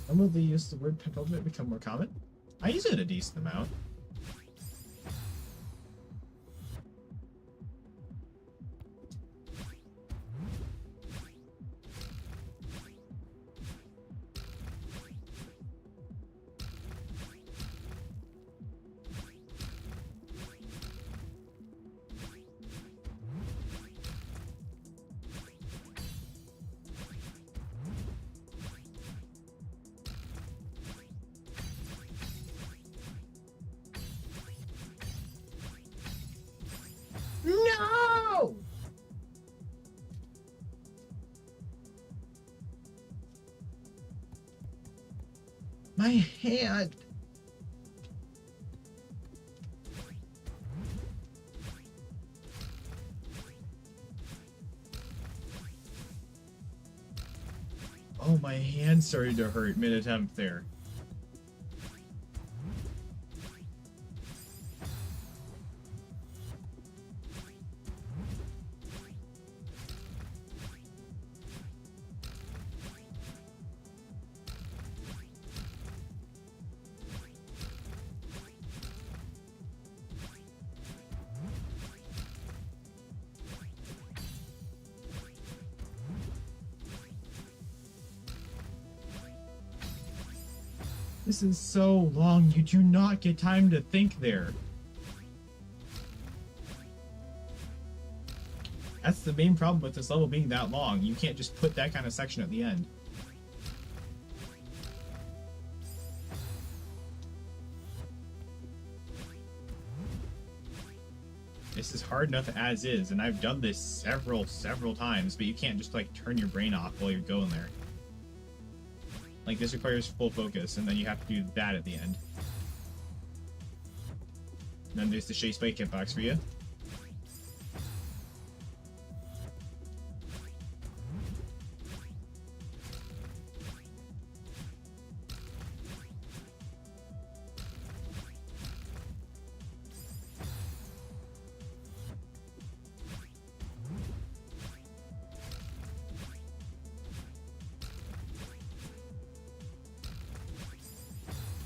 When will they use the word penultimate become more common? I use it a decent amount. No! My hand! Oh, my hand started to hurt mid-attempt there. This is so long, you do not get time to think there. That's the main problem with this level being that long. You can't just put that kind of section at the end. This is hard enough as is, and I've done this several times, but you can't just like turn your brain off while you're going there. Like, this requires full focus, and then you have to do that at the end. And then there's the Shea Spike hitbox for you.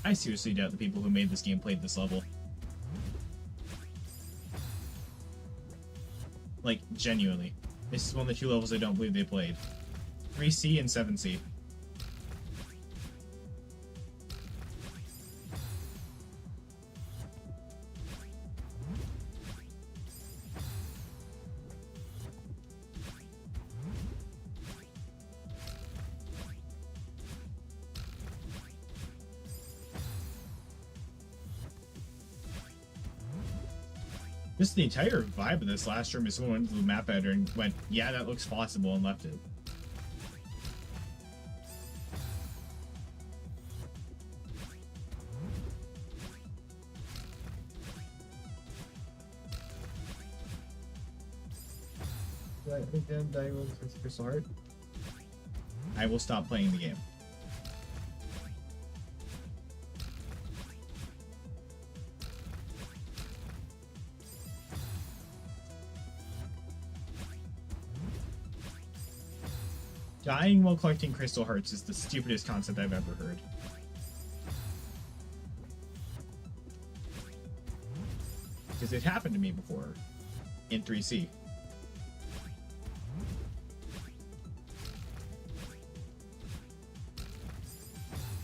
I seriously doubt the people who made this game played this level. Like, genuinely. This is one of the two levels I don't believe they played. 3C and 7C. Just the entire vibe of this last room is someone went into the map editor and went, yeah, that looks possible, and left it. I think then Diamond with Crystal Heart. I will stop playing the game. Dying while collecting Crystal Hearts is the stupidest concept I've ever heard. Because it happened to me before in 3C.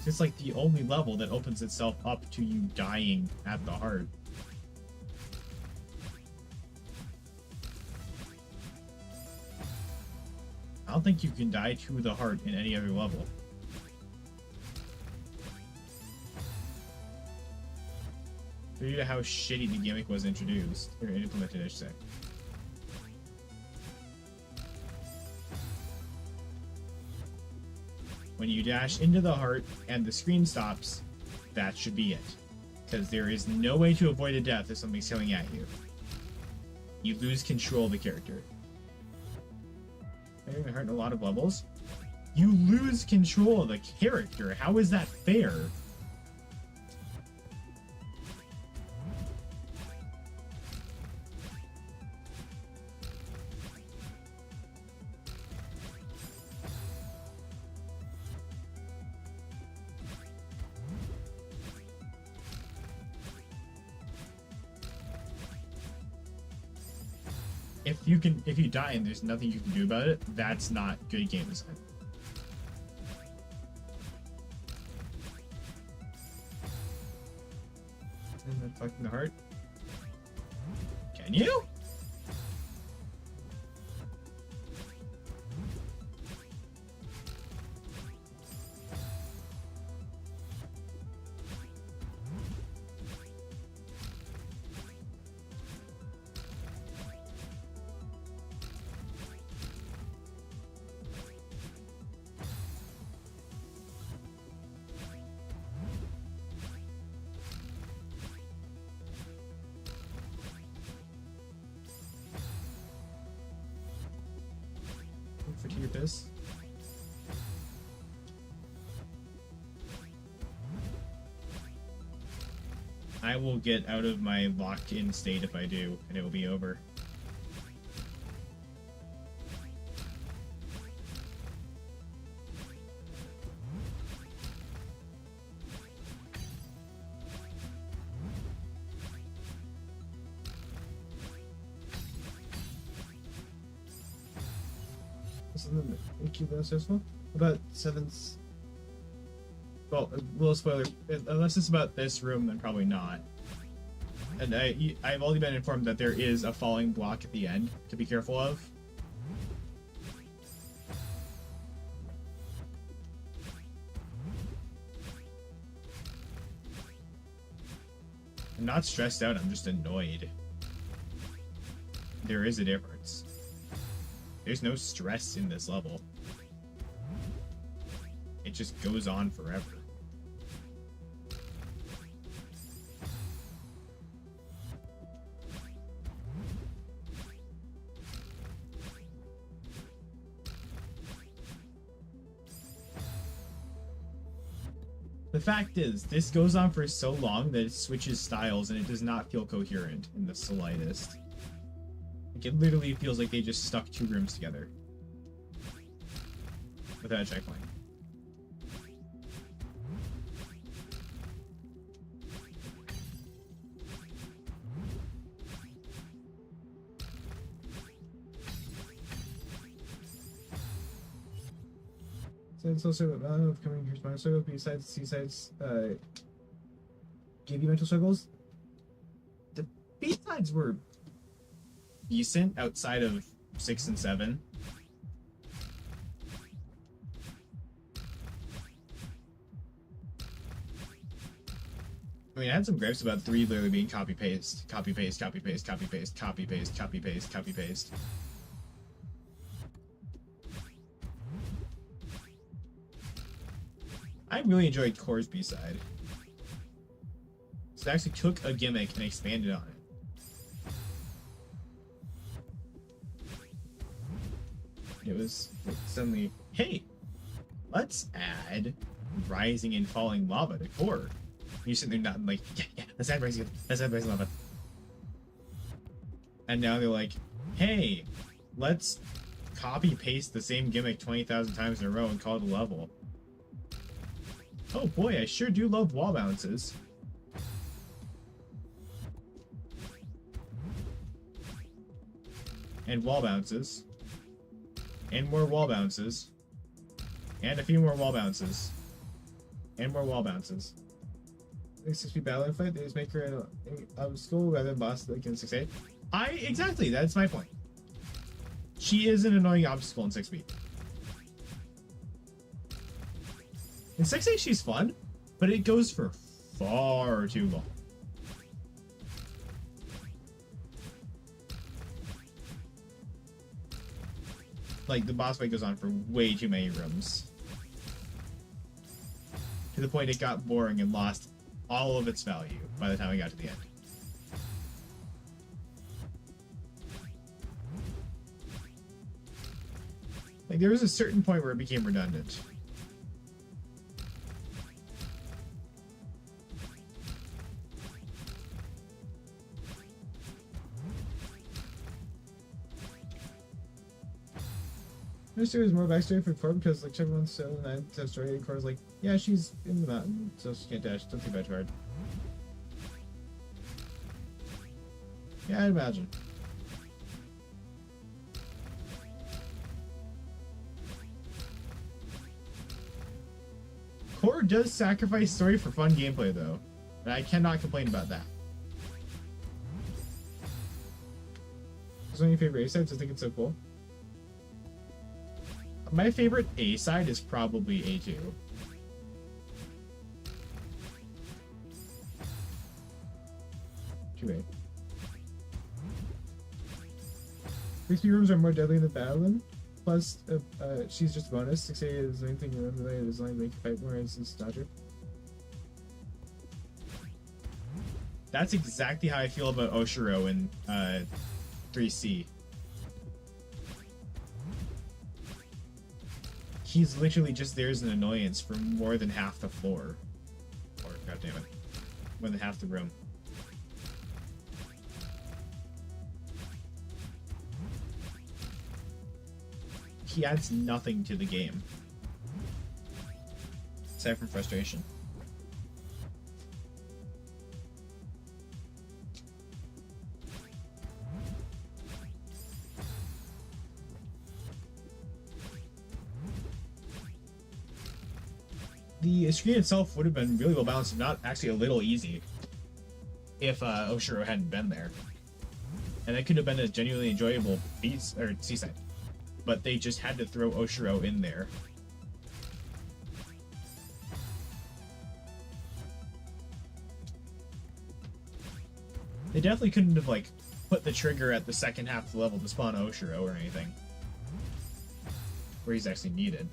It's like the only level that opens itself up to you dying at the heart. I don't think you can die to the heart in any other level. Due to how shitty the gimmick was introduced, or implemented, I should say. When you dash into the heart and the screen stops, that should be it. Because there is no way to avoid a death if something's coming at you. You lose control of the character. Getting the heart in a lot of levels. You lose control of the character. How is that fair? If you die and there's nothing you can do about it, that's not good game design. And then fucking the heart. Can you? For your piss. I will get out of my locked-in state if I do, and it will be over. About 7th. well, a little spoiler. Unless it's about this room, then probably not. And I've only been informed that there is a falling block at the end to be careful of. I'm not stressed out, I'm just annoyed. There is a difference. There's no stress in this level. It just goes on forever. The fact is, this goes on for so long that it switches styles and it does not feel coherent in the slightest. Like, it literally feels like they just stuck two rooms together. Without a checkpoint. So it's also of coming here, my circle, besides C-sides, give you mental struggles. The B-sides were decent outside of 6 and 7. I mean, I had some gripes about 3 literally being copy-paste, copy-paste, copy-paste, copy-paste, copy-paste, copy-paste, copy-paste. I really enjoyed Core's B-side. So it actually took a gimmick and expanded on it. It was suddenly, hey, let's add rising and falling lava to Core. You're sitting there not like, yeah, let's add rising lava. And now they're like, hey, let's copy paste the same gimmick 20,000 times in a row and call it a level. Oh boy, I sure do love wall bounces. And wall bounces. And more wall bounces. And a few more wall bounces. And more wall bounces. 6 battle fight, they just make her an obstacle rather than boss like in 6A. Exactly, that's my point. She is an annoying obstacle in 6B. In 6A, she's fun, but it goes for far too long. Like, the boss fight goes on for way too many rooms. To the point it got boring and lost all of its value by the time we got to the end. Like, there was a certain point where it became redundant. There's more backstory for Core because like everyone's so and I story and Core's like, yeah, she's in the mountain, so she can't dash. Don't think about it hard. Yeah, I'd imagine. Core does sacrifice story for fun gameplay though, and I cannot complain about that. It's one of your favorite A-sides. I think it's so cool. My favorite A-side is probably A2. Too bad. 60 rooms are more deadly than the Battleland. Plus, she's just a bonus. 6A is anything in the way that is only make fight more as this Dodger. That's exactly how I feel about Oshiro in 3C. He's literally just there as an annoyance for more than half the floor. Or, goddammit, more than half the room. He adds nothing to the game. Aside from frustration. the screen itself would have been really well balanced, if not actually a little easy, if Oshiro hadn't been there. And that could have been a genuinely enjoyable beach or seaside. But they just had to throw Oshiro in there. They definitely couldn't have, like, put the trigger at the second half of the level to spawn Oshiro or anything. Where he's actually needed.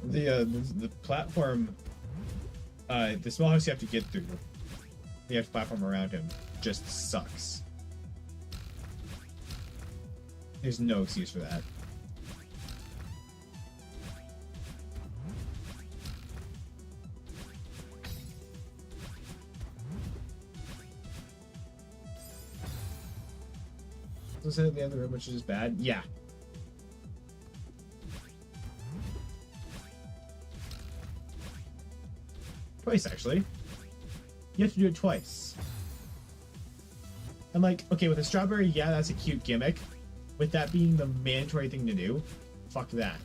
The platform, the small house you have to get through, you have to platform around him, just sucks. There's no excuse for that. Was it at the end of the room, which is bad? Yeah. Twice, actually. You have to do it twice. And like, okay, with a strawberry, yeah, that's a cute gimmick. With that being the mandatory thing to do, fuck that.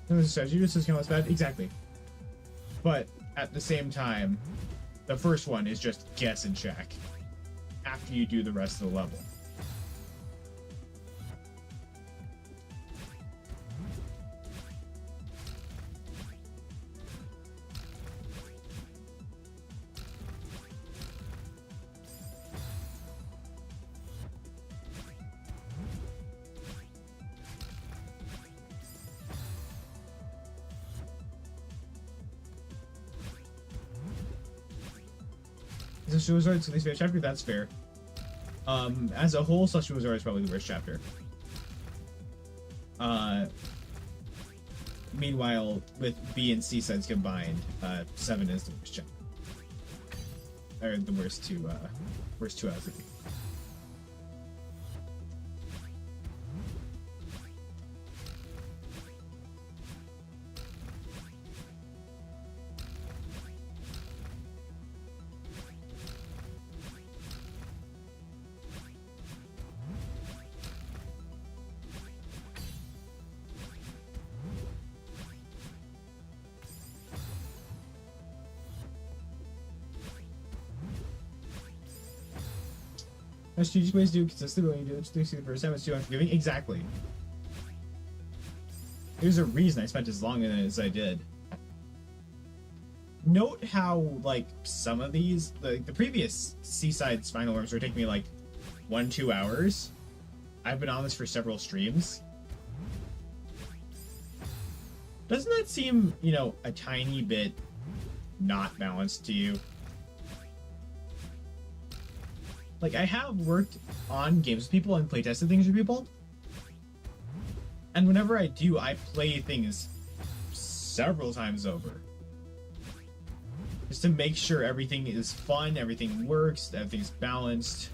The strategy just is less bad, exactly. But at the same time, the first one is just guess and check after you do the rest of the level. Suicide least favorite chapter, that's fair. As a whole, Suicide is probably the worst chapter. Meanwhile, with B and C sides combined, 7 is the worst chapter. Or the worst two out of 3. Strategic ways to do consistently when you do it the first time, it's too unforgiving. Exactly. There's a reason I spent as long in it as I did. Note how, like, some of these, like, the previous Seaside Spinal Worms were taking me, like, 1-2 hours. I've been on this for several streams. Doesn't that seem, you know, a tiny bit not balanced to you? Like, I have worked on games with people and playtested things with people. And whenever I do, I play things several times over. Just to make sure everything is fun, everything works, everything's balanced.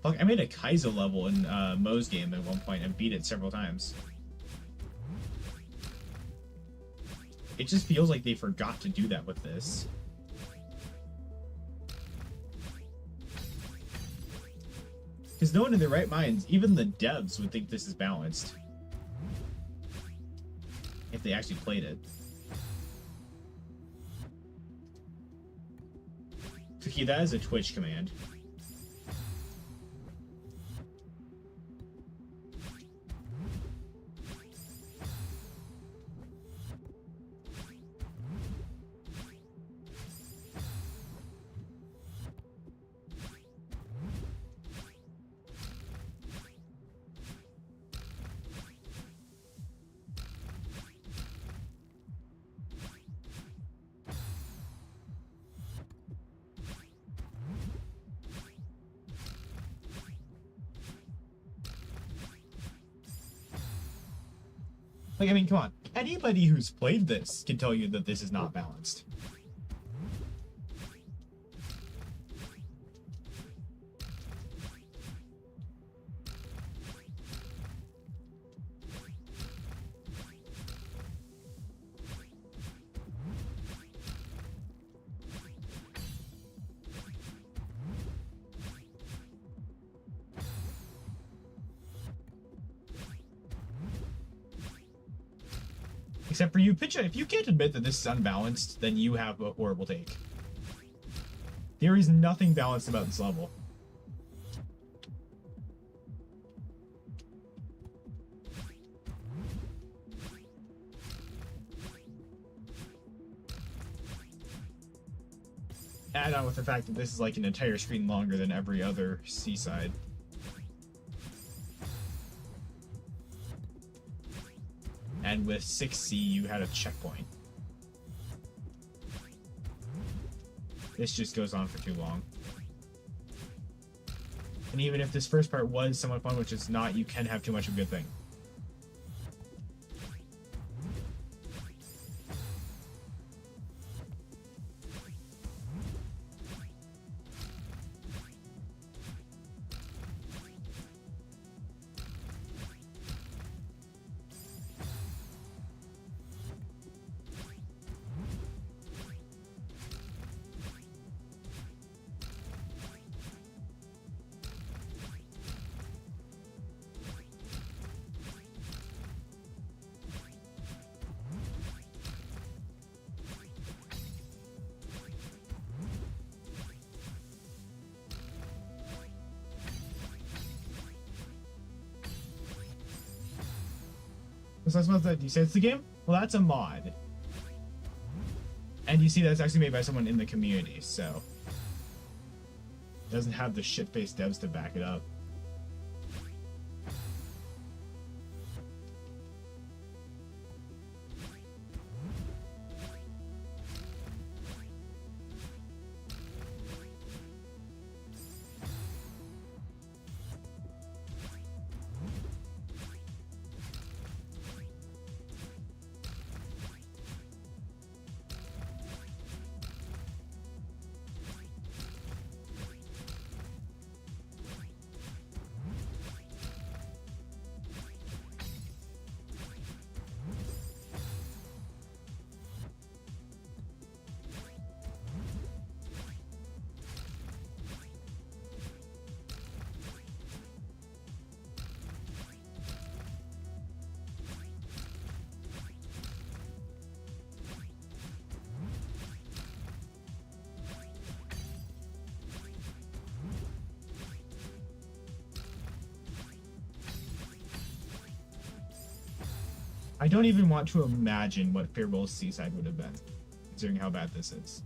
Fuck, I made a Kaizo level in Mo's game at one point and beat it several times. It just feels like they forgot to do that with this. Because no one in their right minds, even the devs, would think this is balanced. If they actually played it. Fuki, that is a Twitch command. Like, I mean, come on. Anybody who's played this can tell you that this is not balanced. Except for you, Pitcha, if you can't admit that this is unbalanced, then you have a horrible take. There is nothing balanced about this level. Add on with the fact that this is like an entire screen longer than every other Seaside. And with 6C, you had a checkpoint. This just goes on for too long. And even if this first part was somewhat fun, which it's not, you can have too much of a good thing. So that's what that you say it's the game? Well, that's a mod. And you see that's actually made by someone in the community, so it doesn't have the shit-faced devs to back it up. I don't even want to imagine what Faribault's Seaside would have been, considering how bad this is.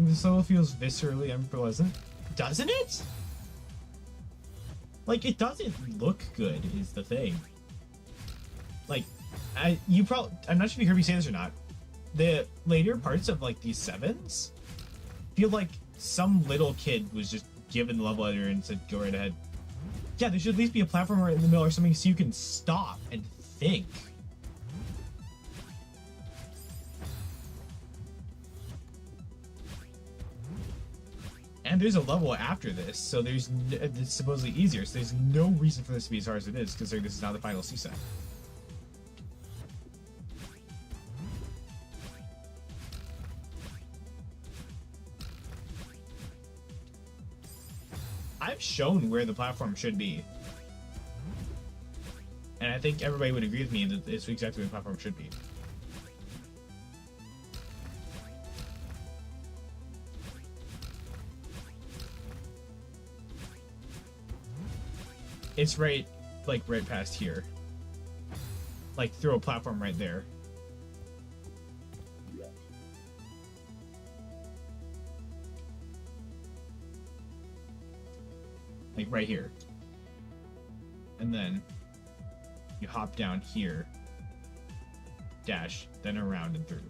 This level feels viscerally unpleasant. Doesn't it? Like, it doesn't look good, is the thing. Like, I'm not sure if you heard me say this or not. The later parts of, like, these 7s feel like some little kid was just given the level editor and said, go right ahead. Yeah, there should at least be a platformer in the middle or something so you can stop and think. And there's a level after this, so it's supposedly easier, so there's no reason for this to be as hard as it is, considering this is not the final Seaside. I've shown where the platform should be. And I think everybody would agree with me that it's exactly where the platform should be. It's right past here. Like, throw a platform right there. like right here. And then you hop down here, dash, then around and through.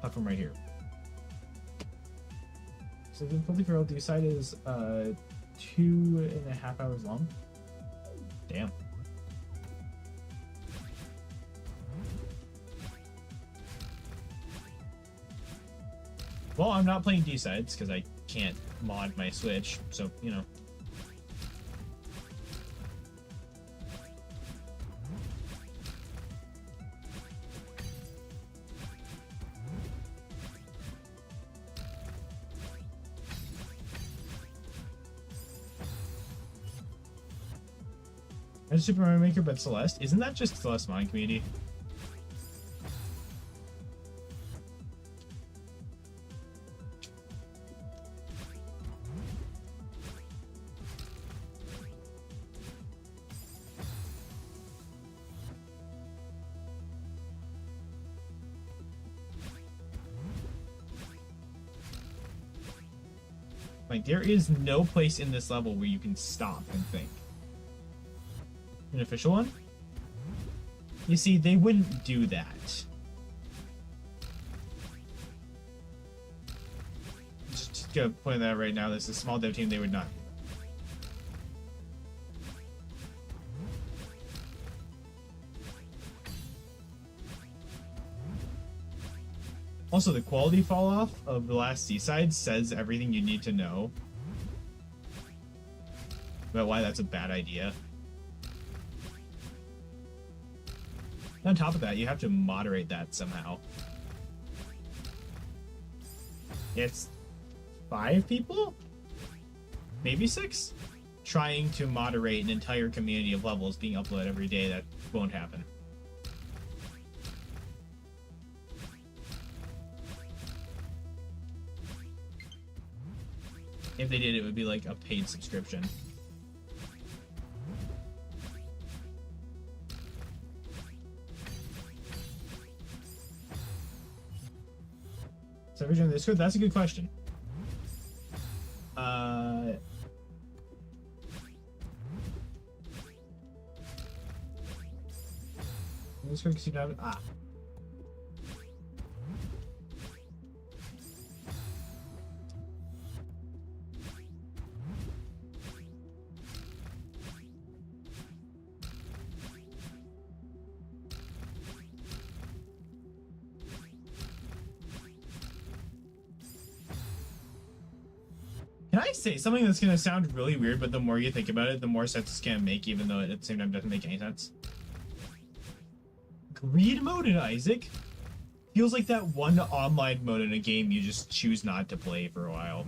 Platform right here. So the difficulty for LD side is 2.5 hours long. Damn. Well, I'm not playing D-sides because I can't mod my Switch, so, you know. And Super Mario Maker, but Celeste? Isn't that just Celeste Mod Community? Like, there is no place in this level where you can stop and think. An official one? You see, they wouldn't do that. Just gonna point that out right now. This is a small dev team, they would not. Also, the quality fall off of the last Seaside says everything you need to know about why that's a bad idea. On top of that, you have to moderate that somehow. It's 5 people? Maybe 6? Trying to moderate an entire community of levels being uploaded every day. That won't happen. If they did, it would be like a paid subscription. So originally Discord, that's a good question. Discord, because you don't have Can I say something that's gonna sound really weird, but the more you think about it, the more sense it's gonna make, even though it at the same time doesn't make any sense? Greed mode in Isaac feels like that one online mode in a game you just choose not to play for a while.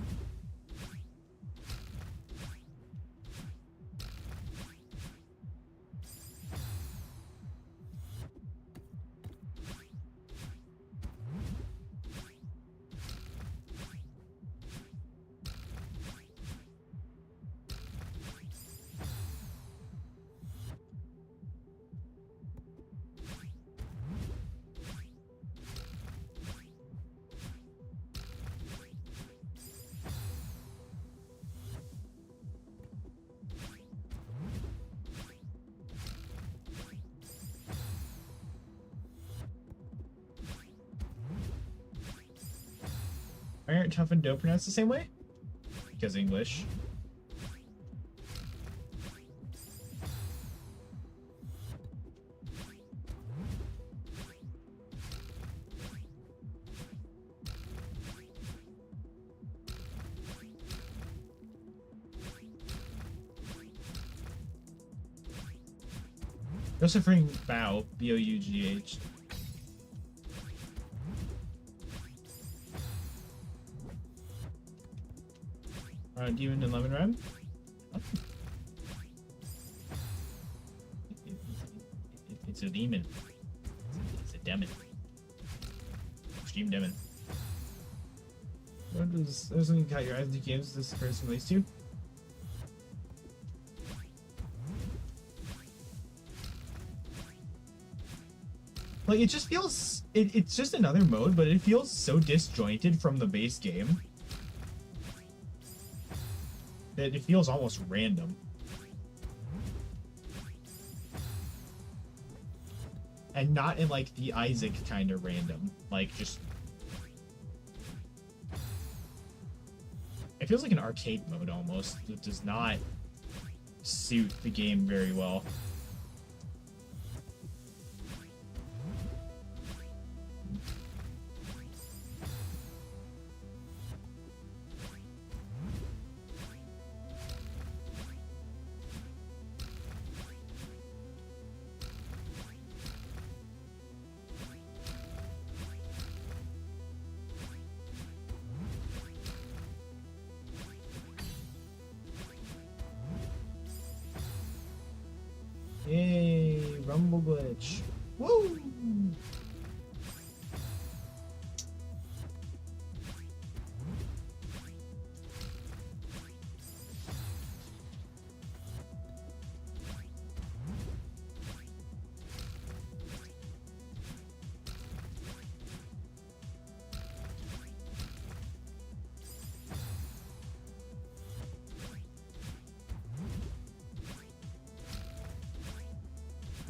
Why aren't Tough and Dope pronounced the same way? Because English. Josephine Bough, B-O-U-G-H. Demon and Lemon Red? It's a demon. It's a demon. Extreme demon. What does there's something caught your eyes in the games this person relates to? Like, it just feels it's just another mode, but it feels so disjointed from the base game. It feels almost random. And not in like the Isaac kind of random. Like just... It feels like an arcade mode almost. It does not suit the game very well. Yay, rumble glitch. Woo!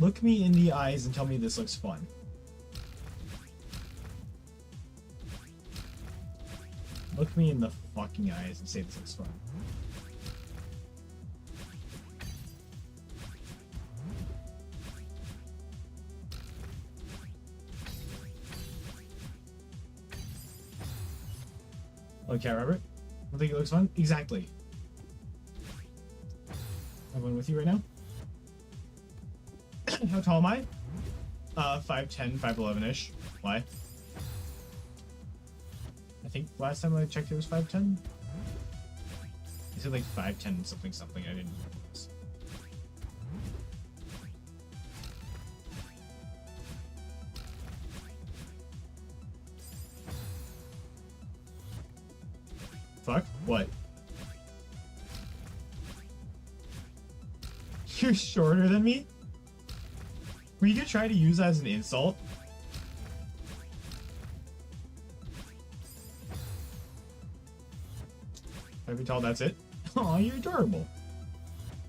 Look me in the eyes and tell me this looks fun. Look me in the fucking eyes and say this looks fun. Okay, Robert. I think it looks fun? Exactly. I'm going with you right now. How tall am I? 5'10", 5'11"-ish. Why? I think last time I checked it was 5'10". Is it like 5'10" something something? I didn't know this. Fuck? What? You're shorter than me? Were you gonna try to use that as an insult? Have you told that's it? Aw, you're adorable.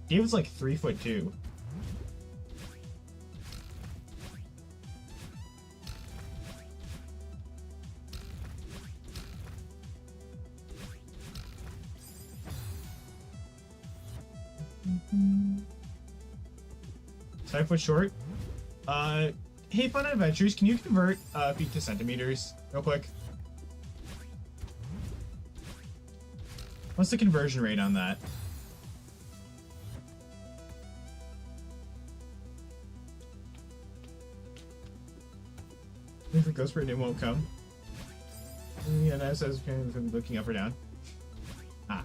David's like 3'2". Mm-hmm. 5 foot short. Hey, Fun Adventures, can you convert feet to centimeters real quick? What's the conversion rate on that? If it goes for it, it won't come. Yeah, that says looking up or down. Ah.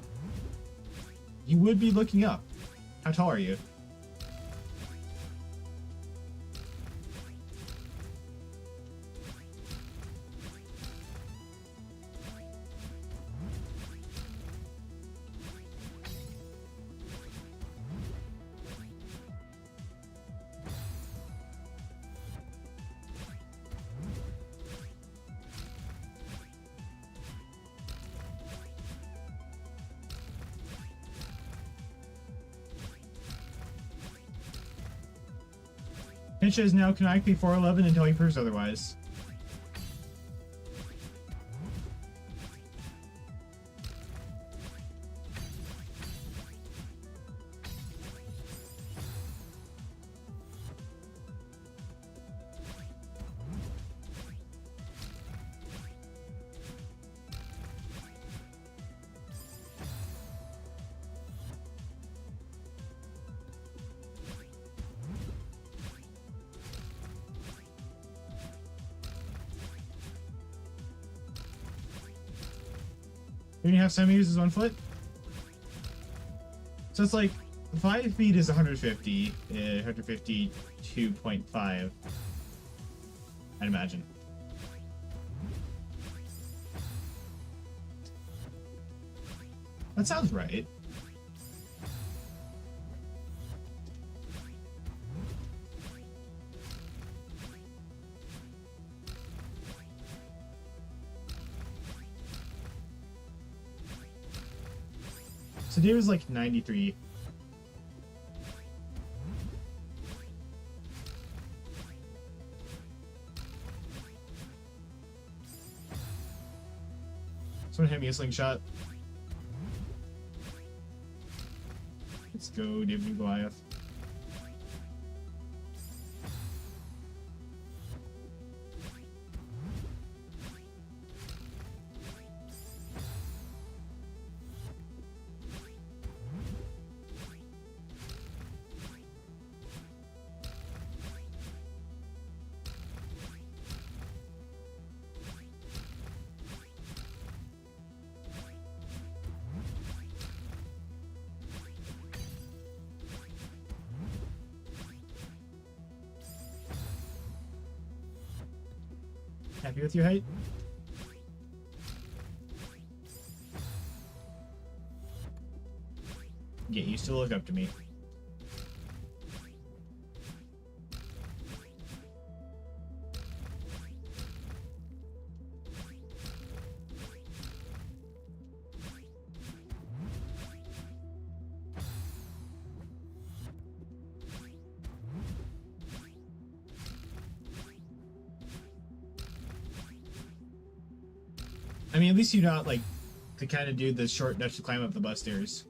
You would be looking up. How tall are you? Pincha is now canonically 4'11" until he proves otherwise. Three and a half centimeters is 1 foot. So it's like 5 feet is 150, 152.5. I'd imagine. That sounds right. Today was like 93. Someone hit me a slingshot. Let's go, David and Goliath. Happy with your height? Get used to look up to me. I mean, at least you're not like the kind of dude that's short enough to climb up the bus stairs.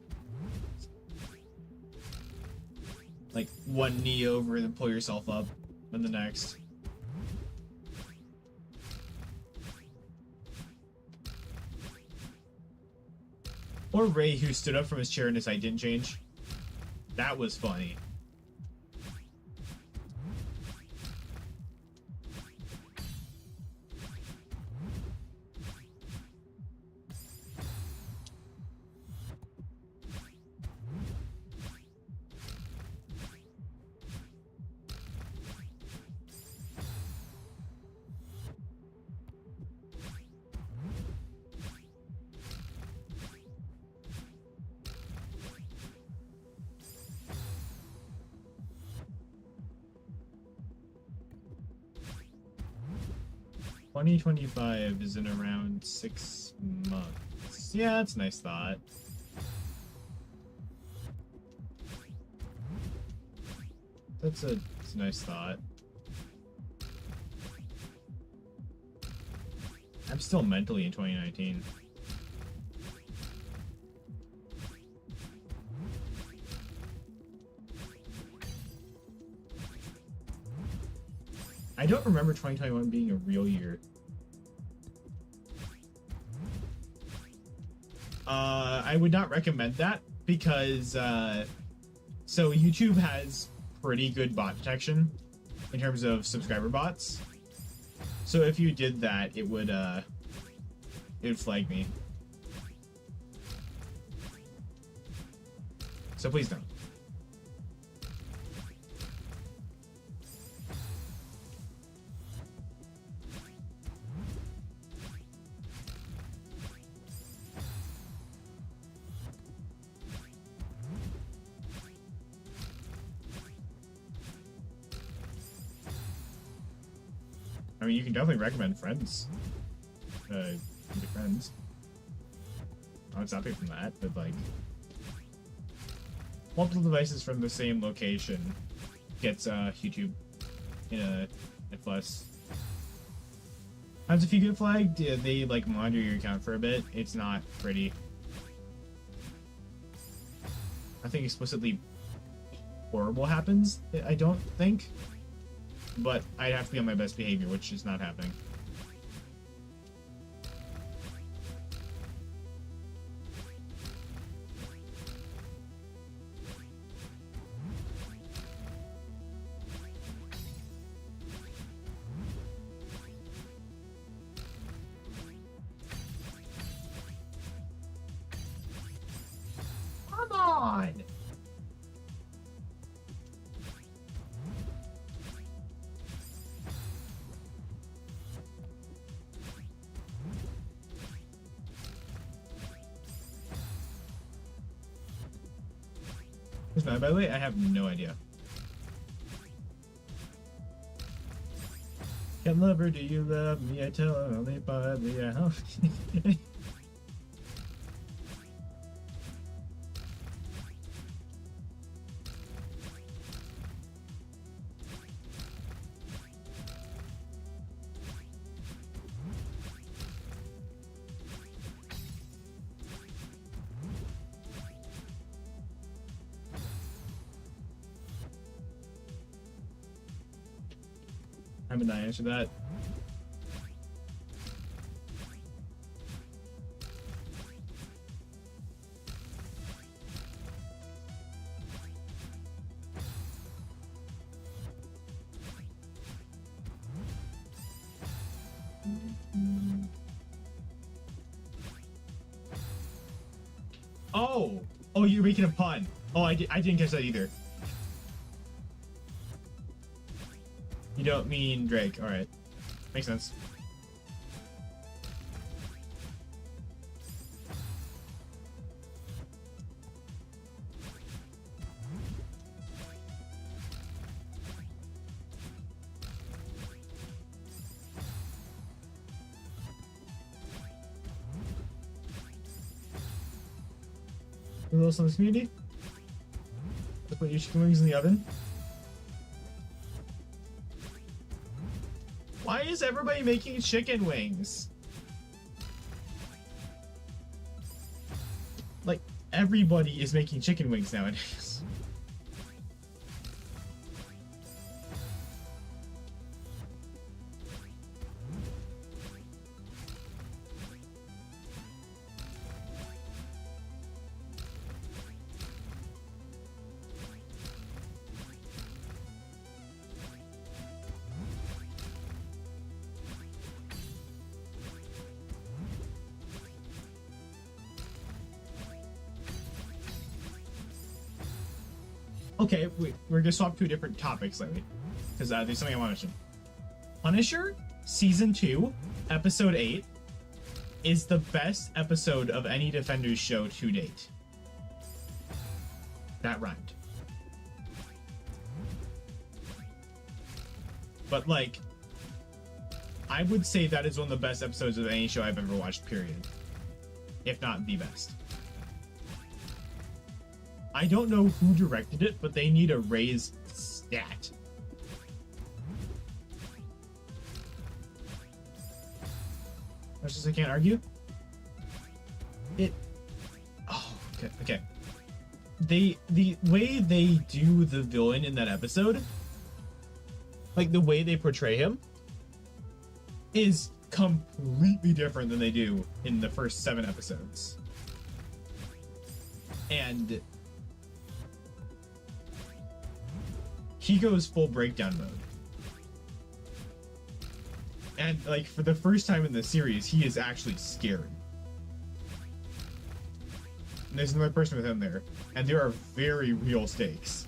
Like one knee over and then pull yourself up, and the next. Or Ray, who stood up from his chair and his height didn't change. That was funny. $2025 is in around 6 months. Yeah, that's a nice thought. That's a nice thought. I'm still mentally in 2019. I don't remember 2021 being a real year. I would not recommend that because so YouTube has pretty good bot detection in terms of subscriber bots. So if you did that, it would flag me. So please don't. I mean, you can definitely recommend friends. Your friends. I'll stop you from that, but like, multiple devices from the same location gets YouTube in a plus. Sometimes if you get flagged, they like monitor your account for a bit. It's not pretty. Nothing explicitly horrible happens. I don't think. But I'd have to be on my best behavior, which is not happening. Come on! By the way, I have no idea. Can lover, do you love me? I tell her only by the hour. Haven't I answered that? Oh! Oh, you're making a pun. Oh, I didn't catch that either. You don't mean Drake. Alright. Makes sense. Who else in this community? Let's put your chicken wings in the oven. Why is everybody making chicken wings? Like, everybody is making chicken wings nowadays. Okay, we're gonna swap to different topics, let me, because there's something I want to mention. Punisher season 2, episode 8, is the best episode of any Defenders show to date. That rhymed. But like, I would say that is one of the best episodes of any show I've ever watched, period. If not the best. I don't know who directed it, but they need a raised stat. That's just I can't argue. It. Oh, okay. Okay. The way they do the villain in that episode, like the way they portray him, is completely different than they do in the first 7 episodes. And he goes full breakdown mode. And like for the first time in the series, he is actually scary. And there's another person with him there, and there are very real stakes.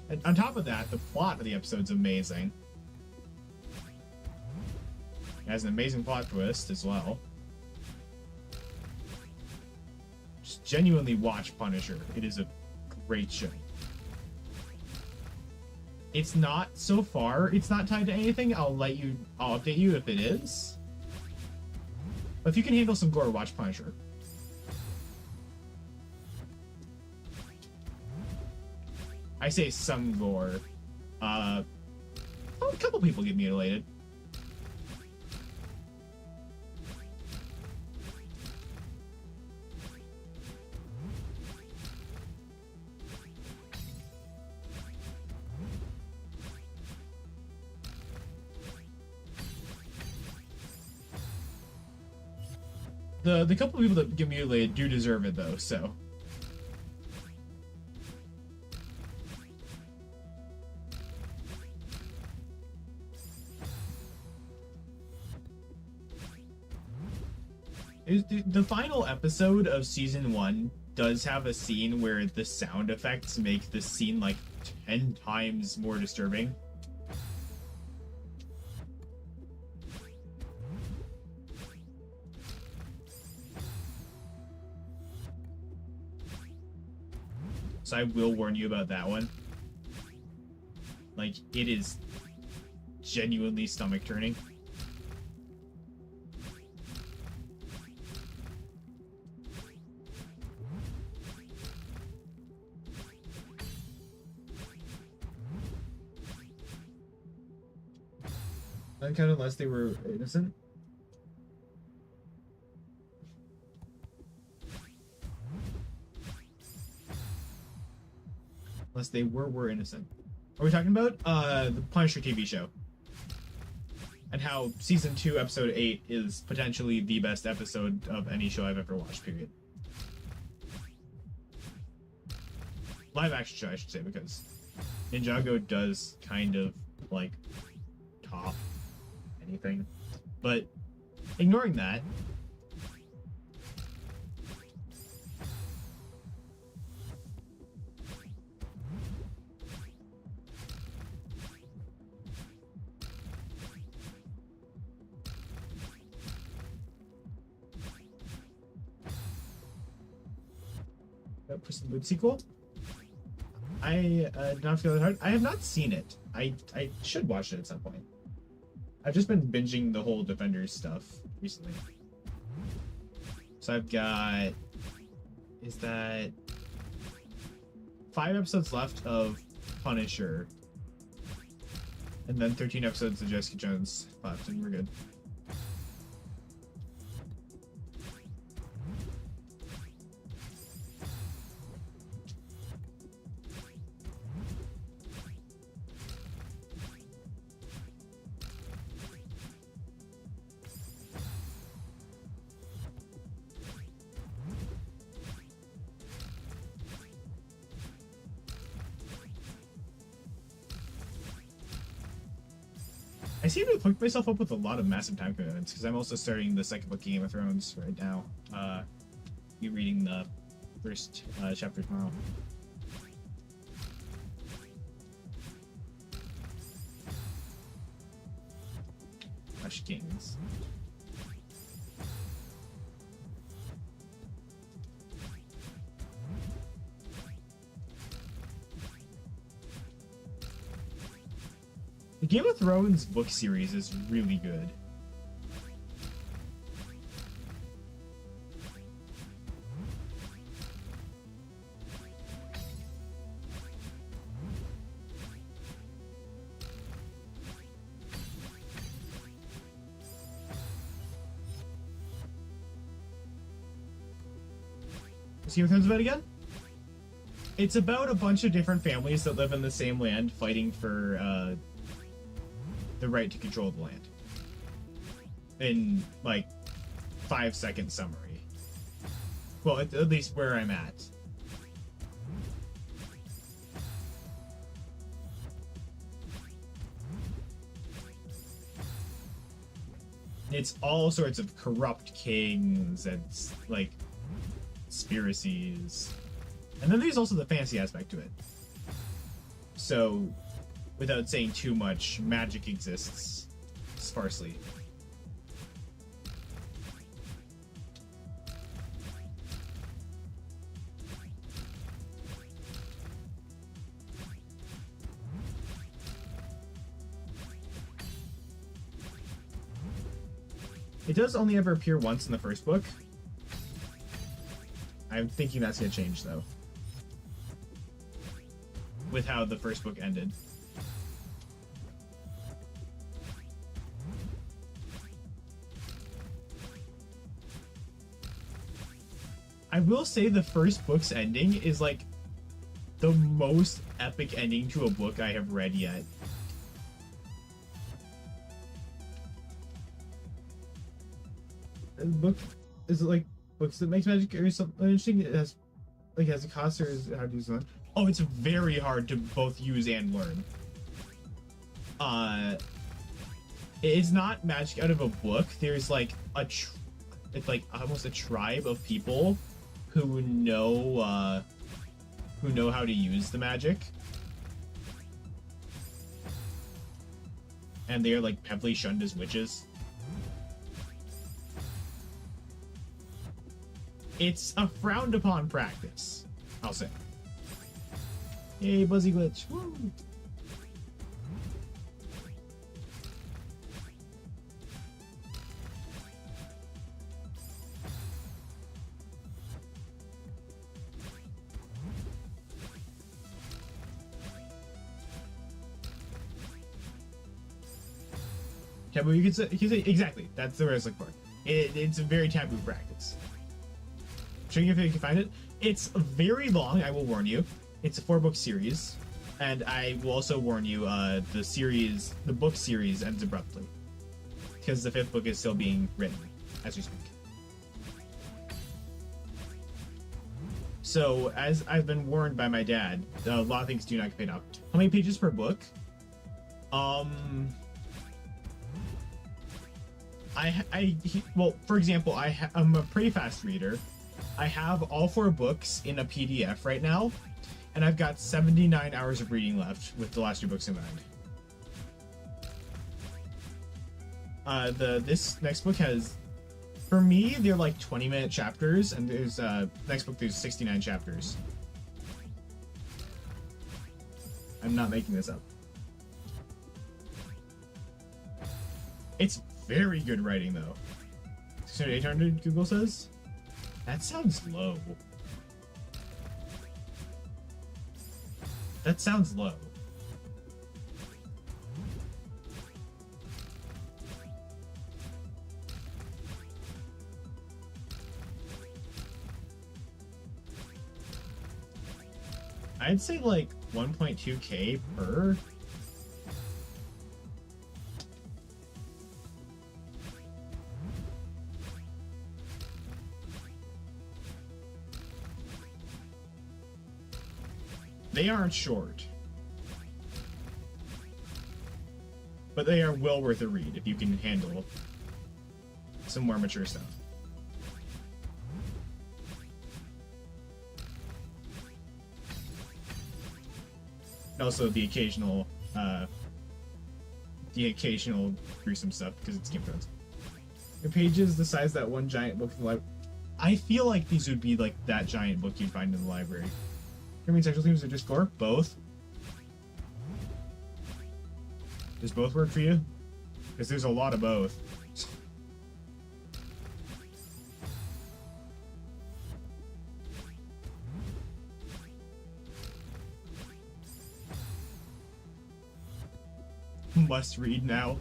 And on top of that, the plot of the episode's amazing. It has an amazing plot twist as well. Just genuinely watch Punisher. It is a great show. It's not, so far, it's not tied to anything. I'll update you if it is. But if you can handle some gore, watch Punisher. I say some gore. A couple people get mutilated. The couple people that get mutilated do deserve it though, so. The final episode of season 1 does have a scene where the sound effects make the scene like 10 times more disturbing. So I will warn you about that one. Like, it is genuinely stomach turning. Kind of unless they were innocent. Unless they were innocent. Are we talking about the Punisher TV show? And how season 2, episode 8 is potentially the best episode of any show I've ever watched, period. Live action show, I should say, because Ninjago does kind of like top anything. But ignoring that, Puss in Boots sequel. I do not feel that hard. I have not seen it. I should watch it at some point. I've just been binging the whole Defenders stuff recently. So I've got, is that 5 episodes left of Punisher, and then 13 episodes of Jessica Jones left, and we're good. I seem to have hooked myself up with a lot of massive time commitments because I'm also starting the second book of Game of Thrones right now. Be reading the first chapter tomorrow. Hush Kings. The Game of Thrones book series is really good. What's Game of Thrones about again? It's about a bunch of different families that live in the same land fighting for the right to control the land. In like 5-second summary. Well, at least where I'm at. It's all sorts of corrupt kings and like conspiracies. And then there's also the fantasy aspect to it. So, without saying too much, magic exists sparsely. It does only ever appear once in the first book. I'm thinking that's going to change, though, with how the first book ended. I will say the first book's ending is like the most epic ending to a book I have read yet. The book is it like books that makes magic or something interesting? It has like has a cost or is how to use one? Oh, it's very hard to both use and learn. It's not magic out of a book. There's like it's like almost a tribe of people who know how to use the magic, and they are like heavily shunned as witches. It's a frowned upon practice, I'll say. Yay, Buzzy Glitch. Woo! Taboo, you can say exactly. That's the word I was looking for. It's a very taboo practice. Showing you if you can find it. It's very long, I will warn you. It's a 4-book series, and I will also warn you, the book series ends abruptly because the 5th book is still being written as we speak. So, as I've been warned by my dad, a lot of things do not get paid off. How many pages per book? Well, for example, I'm a pretty fast reader. I have all 4 books in a PDF right now, and I've got 79 hours of reading left with the last 2 books in mind. This next book has, for me, they're like 20-minute chapters, and there's next book there's 69 chapters. I'm not making this up. It's very good writing though. 800 Google says. That sounds low. That sounds low. I'd say like 1.2K per. They aren't short, but they are well worth a read if you can handle some more mature stuff. And also the occasional gruesome stuff because it's Game of Thrones. The pages the size of that one giant book in the library. I feel like these would be like that giant book you'd find in the library. You mean sexual themes or just gore? Both. Does both work for you? Because there's a lot of both. Must read now.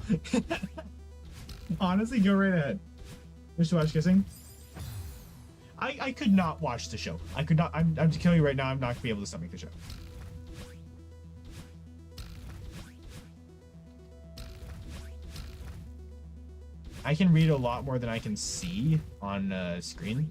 Honestly, go right ahead. Wish to watch kissing? I could not watch the show. I could not. I'm just telling you right now, I'm not gonna be able to stomach the show. I can read a lot more than I can see on screen.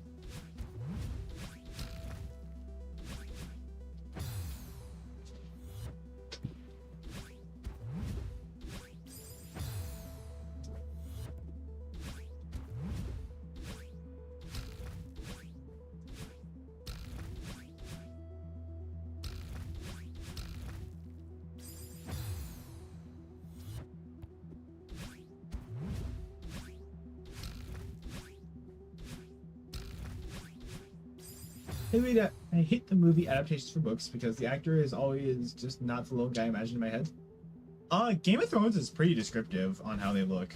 I hate the movie adaptations for books because the actor is always just not the little guy I imagined in my head. Game of Thrones is pretty descriptive on how they look.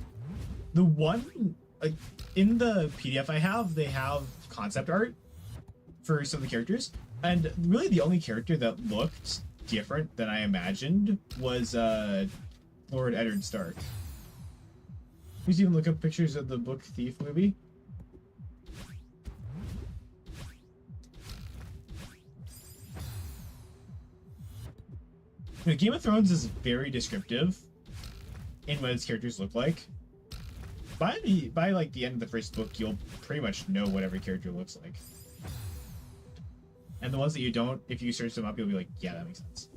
The one, like, in the PDF I have, they have concept art for some of the characters, and really the only character that looked different than I imagined was Lord Eddard Stark. Please even look up pictures of the Book Thief movie. Game of Thrones is very descriptive in what its characters look like. By like the end of the first book, you'll pretty much know what every character looks like. And the ones that you don't, if you search them up, you'll be like, yeah, that makes sense.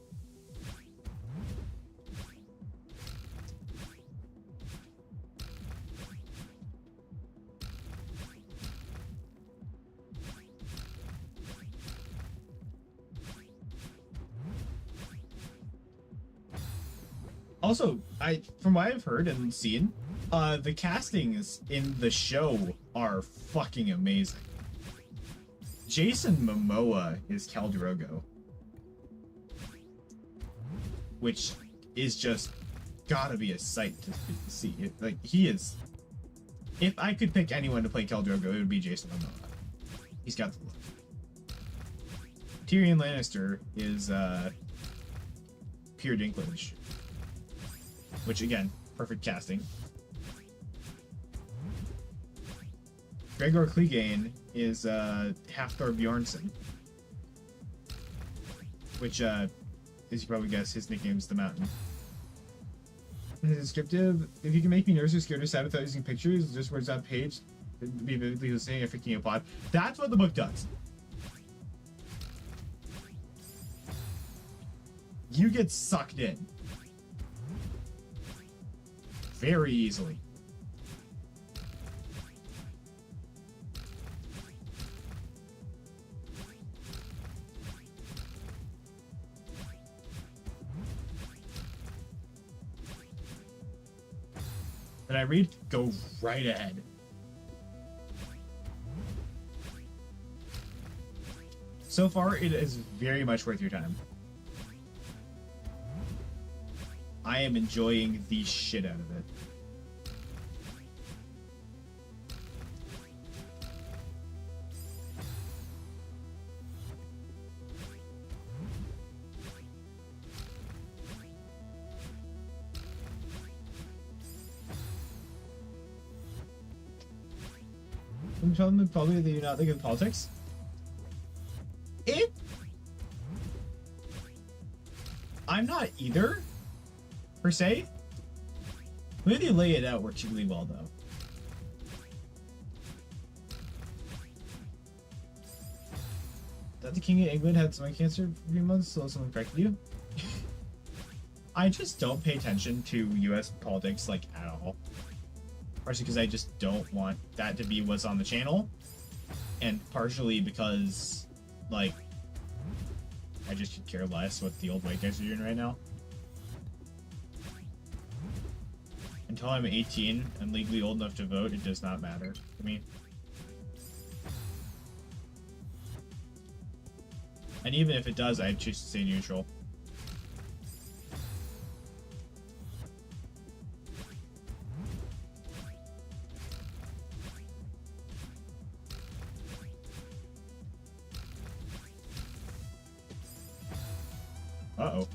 Also, from what I've heard and seen, the castings in the show are fucking amazing. Jason Momoa is Khal Drogo, which is just gotta be a sight to see. Like, he is. If I could pick anyone to play Khal Drogo, it would be Jason Momoa. He's got the look. Tyrion Lannister is Peter Dinklage. Which, again, perfect casting. Gregor Clegane is Halfdor Bjornsson. which, as you probably guess, his nickname is The Mountain. It's descriptive. If you can make me nervous or scared or sad without using pictures, just words on page, be vividly listening and freaking applaud. That's what the book does. You get sucked in very easily. Did I read? Go right ahead. So far, it is very much worth your time. I am enjoying the shit out of it. I'm telling them probably they do not think of politics. I'm not either, per se. The way they lay it out works really well, though. That the King of England had stomach cancer for 3 months, so someone corrected you. I just don't pay attention to U.S. politics, like, at all. Partially because I just don't want that to be what's on the channel. And partially because, like, I just could care less what the old white guys are doing right now. Until I'm 18 and legally old enough to vote, it does not matter to me. And even if it does, I'd choose to stay neutral. Uh-oh.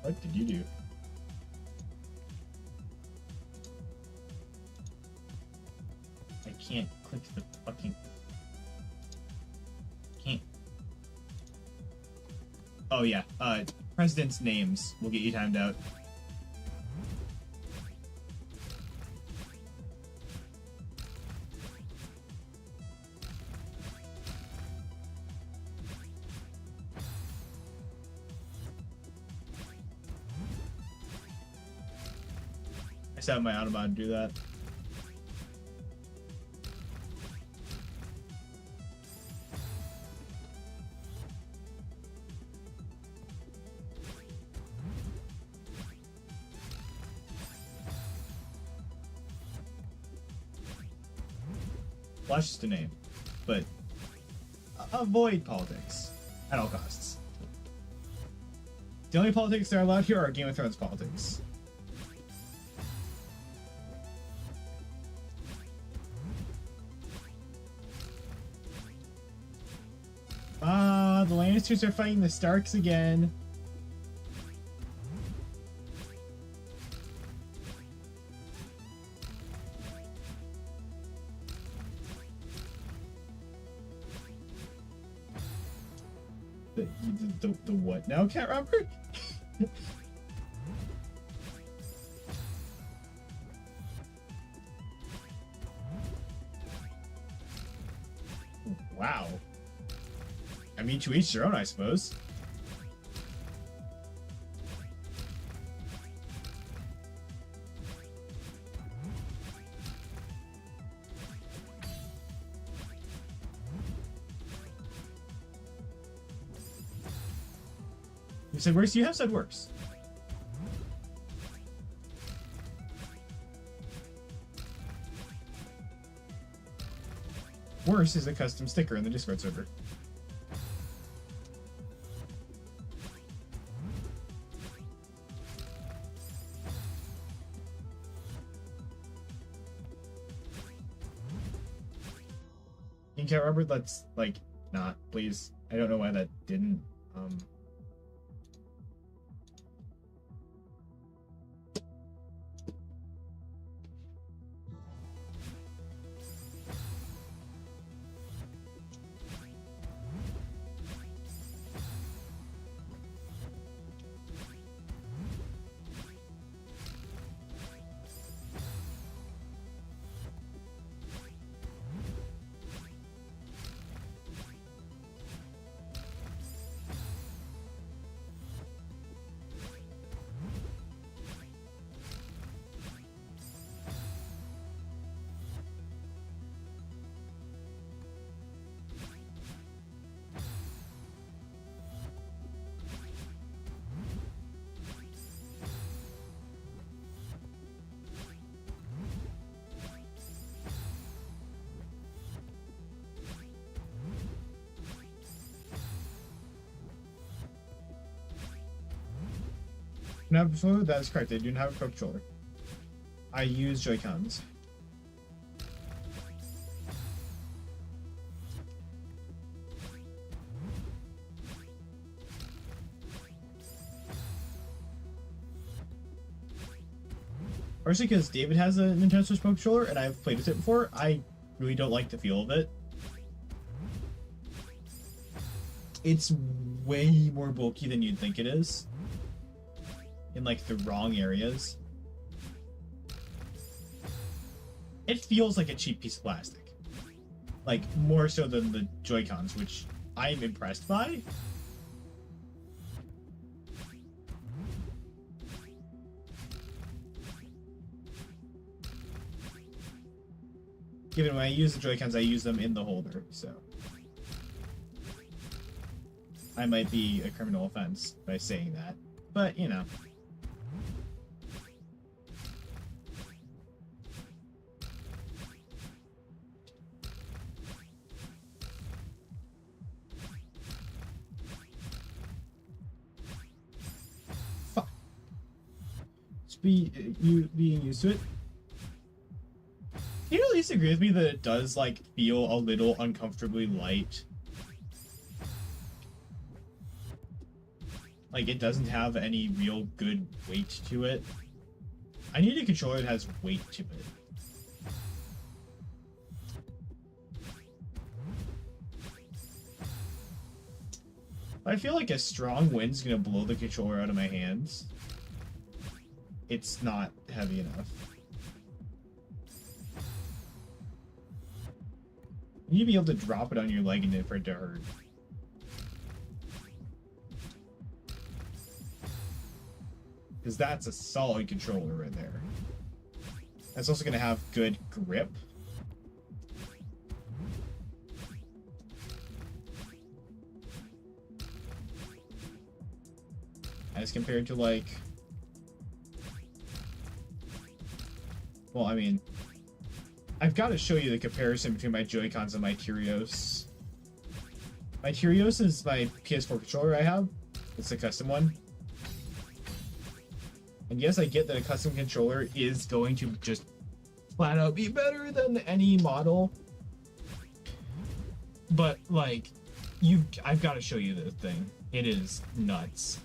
What did you do? I can't click the fucking... Can't. Oh yeah, presidents' names will get you timed out. I set my Autobahn to do that. Flash is the name, but avoid politics at all costs. The only politics that are allowed here are Game of Thrones politics. The Lannisters are fighting the Starks again. The what now, Cat Robert? Wow. I mean, to each their own, I suppose. You said worse? You have said worse. Worse is a custom sticker in the Discord server. Cat Robert, let's, like, not, please. I don't know why that didn't, No, that is correct. I do not have a Pro Controller. I use Joy-Cons. Partially because David has a Nintendo Switch Pro Controller and I've played with it before. I really don't like the feel of it. It's way more bulky than you'd think it is. In like the wrong areas. It feels like a cheap piece of plastic. Like more so than the Joy-Cons, which I'm impressed by. Given when I use the Joy-Cons, I use them in the holder, so I might be a criminal offense by saying that, but you know. Fuck. Just you being used to it. Can you at least agree with me that it does, like, feel a little uncomfortably light? Like, it doesn't have any real good weight to it. I need a controller that has weight to it. I feel like a strong wind's gonna blow the controller out of my hands. It's not heavy enough. You need to be able to drop it on your leg and for it to hurt. Because that's a solid controller right there. That's also going to have good grip. As compared to like... Well, I mean... I've got to show you the comparison between my Joy-Cons and my Tyrios. My Tyrios is my PS4 controller I have. It's a custom one. And yes, I get that a custom controller is going to just flat out be better than any model. But, like, I've got to show you this thing. It is nuts.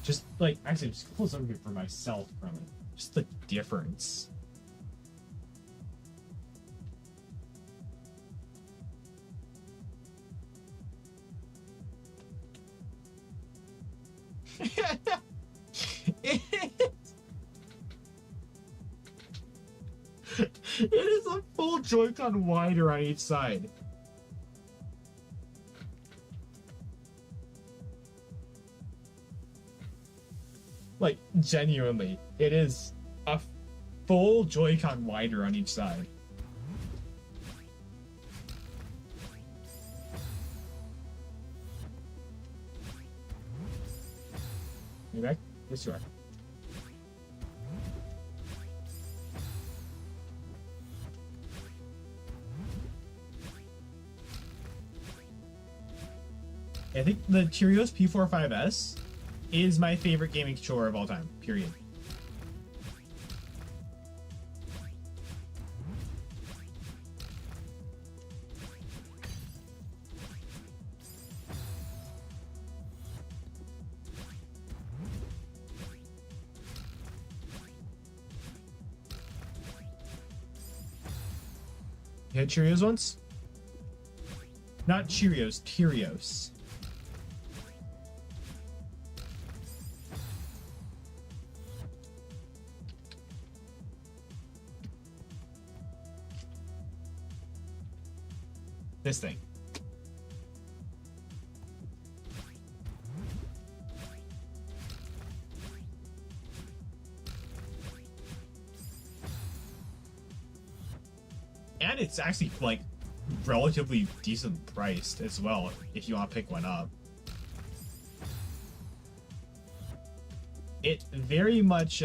Just, like, actually, just close over here for myself from it. Just the difference. It is a full Joy-Con wider on each side. Like, genuinely, it is a full Joy-Con wider on each side. You back? Yes, you are. I think the Tyrios P45S is my favorite gaming controller of all time, period. You had Cheerios once? Not Cheerios, Tyrios. This thing. And it's actually like relatively decent priced as well if you want to pick one up. It very much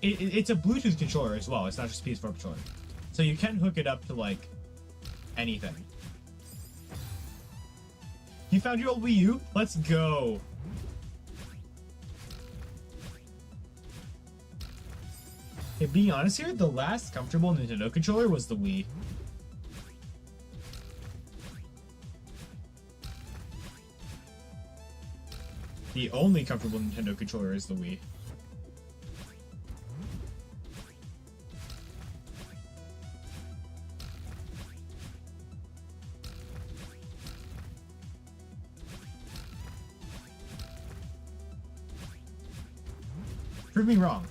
it's a Bluetooth controller as well. It's not just a PS4 controller. So you can hook it up to like anything. You found your old Wii U? Let's go. Okay, being honest here, the last comfortable Nintendo controller was the Wii. The only comfortable Nintendo controller is the Wii. Prove me wrong.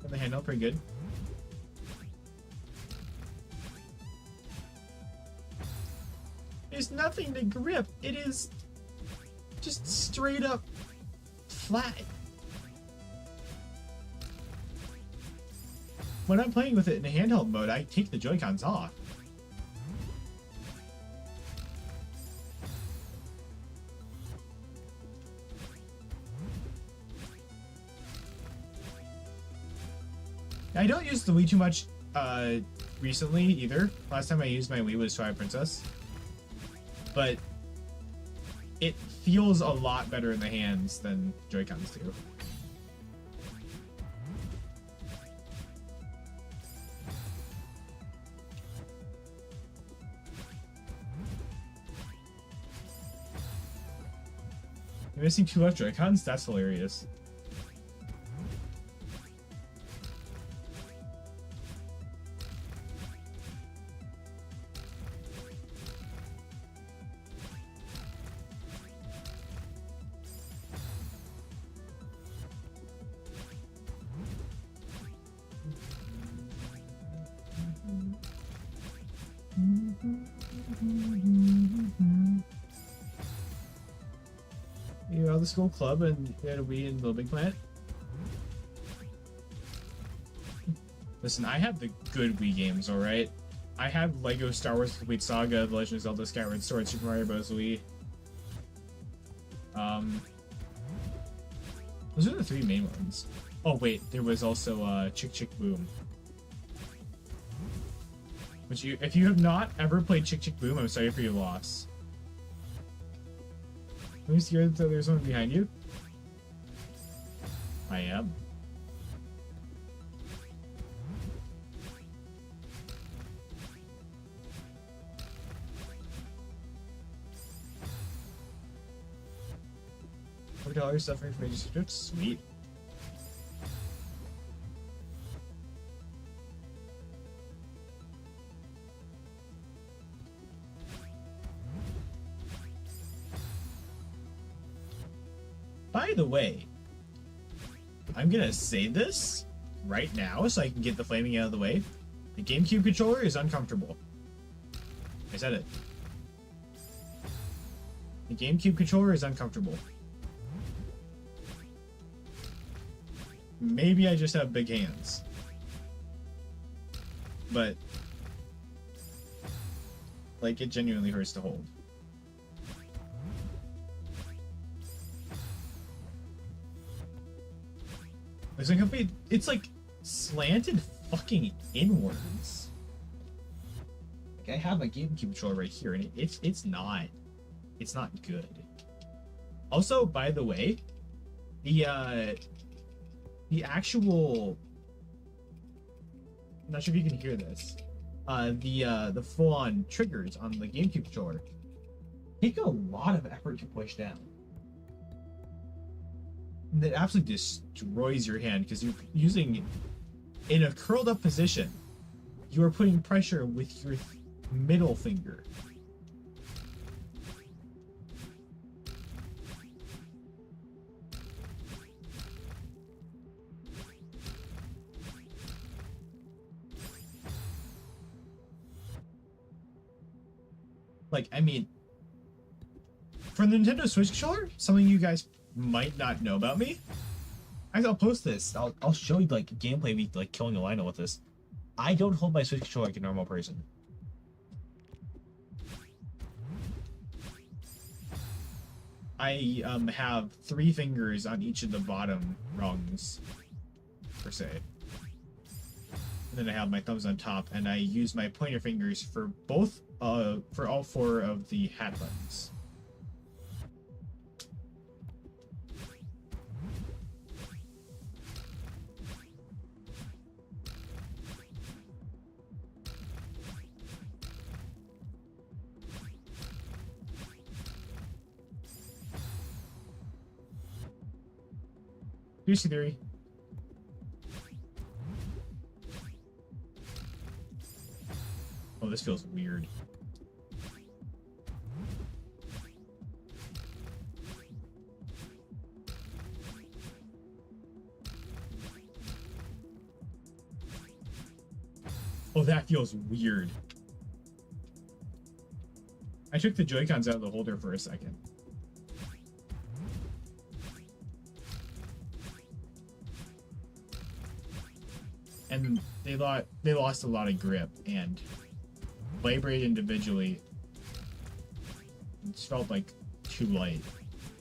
And the handle, pretty good. There's nothing to grip. It is just straight up flat. When I'm playing with it in handheld mode, I take the Joy-Cons off. I don't use the Wii too much recently either. Last time I used my Wii was Twilight Princess. But it feels a lot better in the hands than Joy-Cons do. You're missing 2 left Joy-Cons? That's hilarious. You know, the school club and you had a Wii in Little Big Planet. Listen, I have the good Wii games, alright? I have Lego Star Wars Complete Saga, The Legend of Zelda Skyward Sword, Super Mario Bros. Wii. Those are the 3 main ones. Oh wait, there was also Chick Chick Boom. Which if you have not ever played Chick Chick Boom, I'm sorry for your loss. Let me see, there's someone behind you. I am. $4 suffering from major script? Sweet. By the way, I'm gonna say this right now so I can get the flaming out of the way. The GameCube controller is uncomfortable. I said it. The GameCube controller is uncomfortable. Maybe I just have big hands. But, like, it genuinely hurts to hold. It's like slanted fucking inwards. Like I have a GameCube controller right here, and it's not good. Also, by the way, the actual, I'm not sure if you can hear this. The full-on triggers on the GameCube controller take a lot of effort to push down. That absolutely destroys your hand because you're using, in a curled up position, you are putting pressure with your middle finger. Like, I mean, for the Nintendo Switch controller, something you guys might not know about me. I'll post this. I'll show you like gameplay of me like killing a Lionel with this. I don't hold my Switch controller like a normal person. I have 3 fingers on each of the bottom rungs, per se. and then I have my thumbs on top, and I use my pointer fingers for both, for all four of the hat buttons. Here's theory. Oh, this feels weird. Oh, that feels weird. I took the Joy-Cons out of the holder for a second. And they lost a lot of grip, and vibrate individually. It just felt like too light.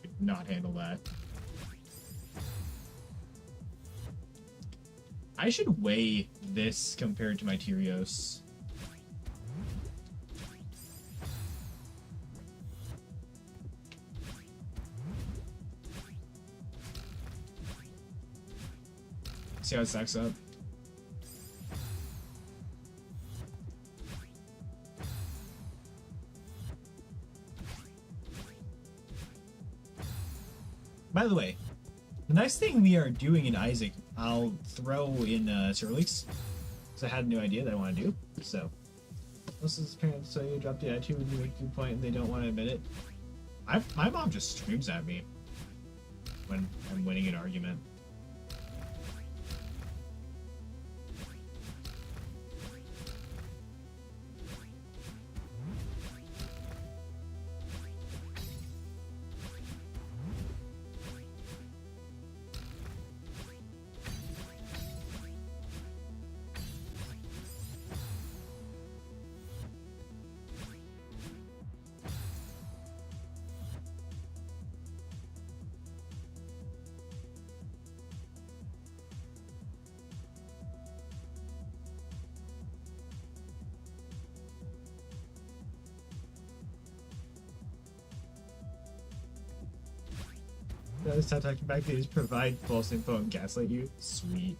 Could not handle that. I should weigh this compared to my Tyrios. See how it stacks up. By the way, the next thing we are doing in Isaac, I'll throw in server leaks, because I had a new idea that I want to do. So, this is parents so you drop the attitude when you make a good point and they don't want to admit it. My mom just screams at me when I'm winning an argument. Stop talking back. They just provide false info and gaslight you. Sweet.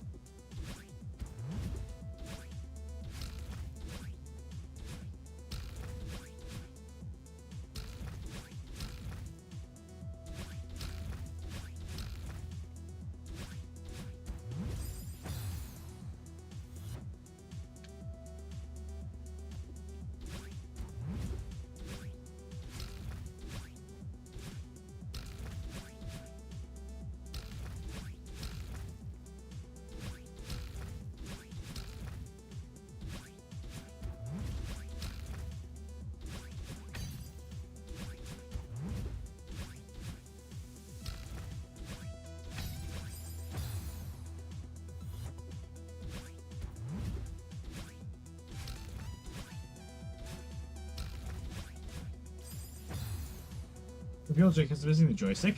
Reveal Jake is missing the joystick?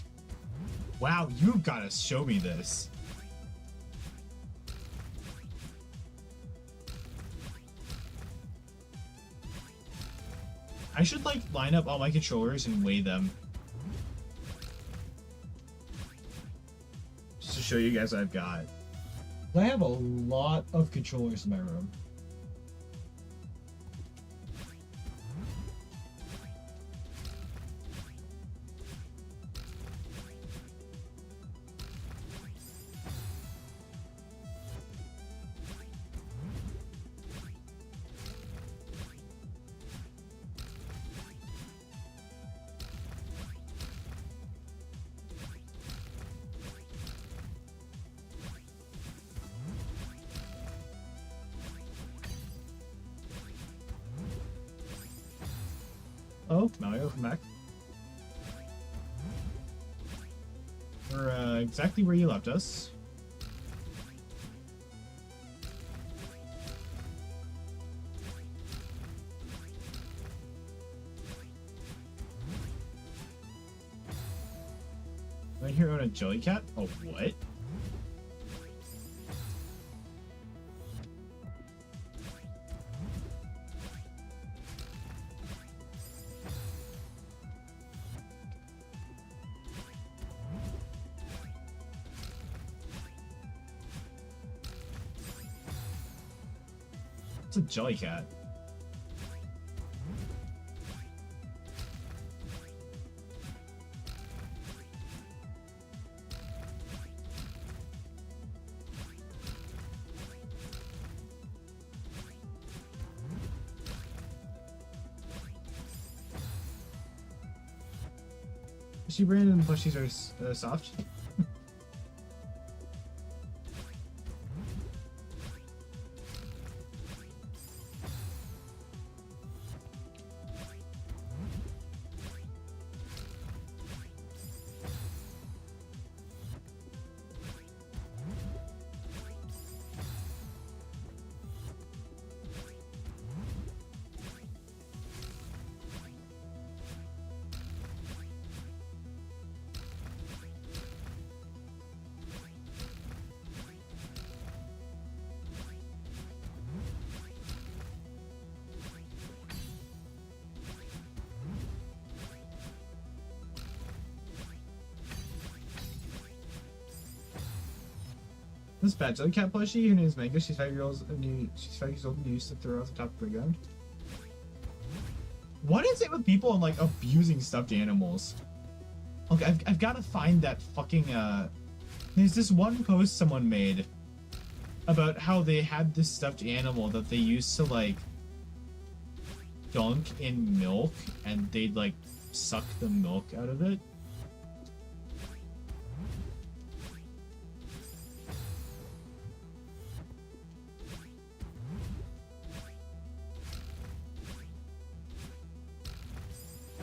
Wow, you've got to show me this. I should like line up all my controllers and weigh them. Just to show you guys what I've got. I have a lot of controllers in my room. Oh, Mario, come back. We're exactly where you left us. Right here on a Jellycat? Oh, what? It's a Jellycat. She Brandon plushies are soft. This bad Jellycat plushie, her name is Mango. She's 5 years old and used to throw off the top of the playground. What is it with people and like abusing stuffed animals? Okay, I've got to find that fucking there's this one post someone made about how they had this stuffed animal that they used to like dunk in milk and they'd like suck the milk out of it.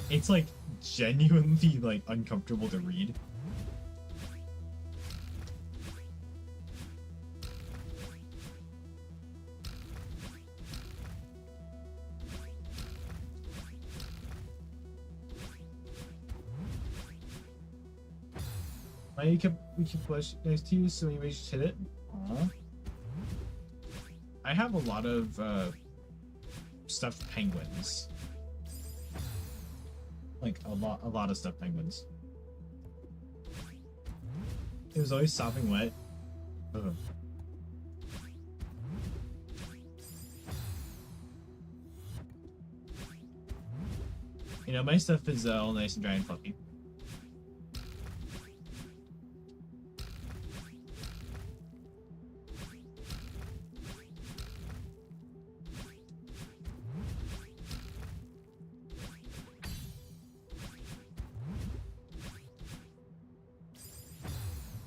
It's like genuinely like uncomfortable to read. We keep flush next to you, so you may just hit it. Aww. I have a lot of stuffed penguins. Like a lot of stuffed penguins. It was always sopping wet. Ugh. You know, my stuff is all nice and dry and fluffy.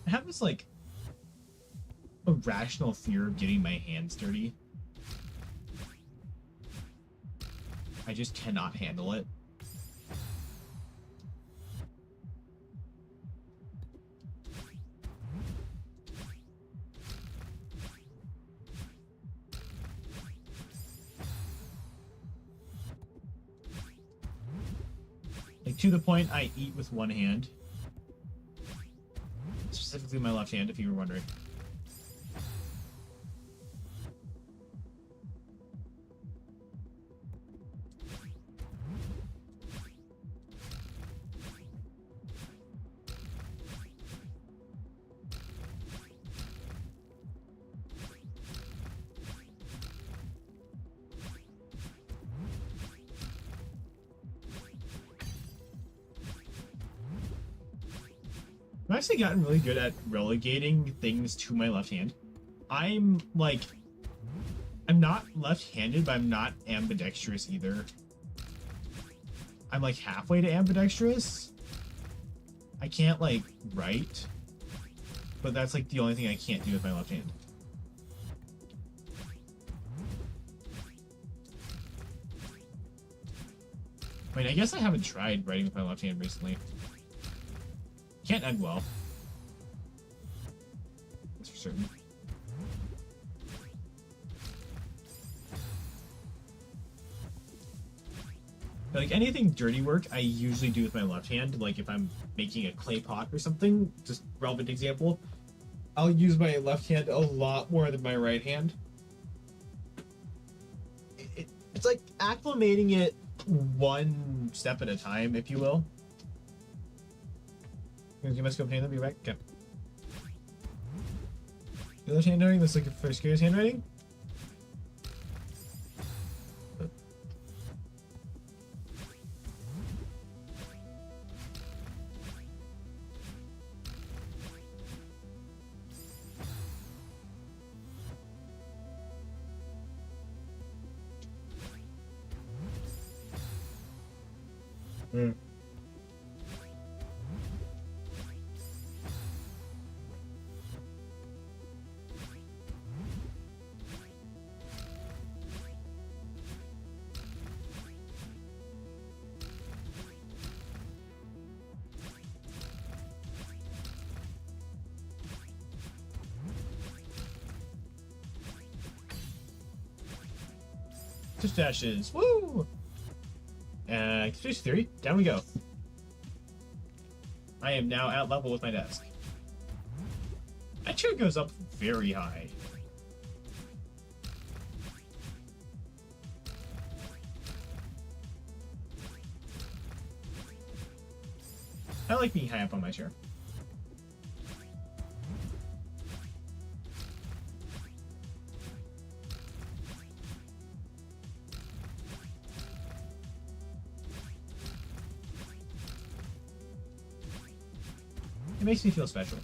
I have this like irrational fear of getting my hands dirty. I just cannot handle it. Like to the point I eat with one hand. Specifically my left hand, if you were wondering. I've actually gotten really good at relegating things to my left hand. I'm not left-handed, but I'm not ambidextrous either. I'm like halfway to ambidextrous. I can't like write, but that's like the only thing I can't do with my left hand. I mean, I guess I haven't tried writing with my left hand recently. Can't end well. That's for certain. But like anything dirty work, I usually do with my left hand. Like if I'm making a clay pot or something, just relevant example, I'll use my left hand a lot more than my right hand. It's like acclimating it one step at a time, if you will. You must go paint them, be back. Okay. Your left handwriting looks like your first grader's handwriting. Mm. Just dashes. Woo! Conspiracy theory. Down we go. I am now at level with my desk. That chair goes up very high. I like being high up on my chair. It makes me feel special.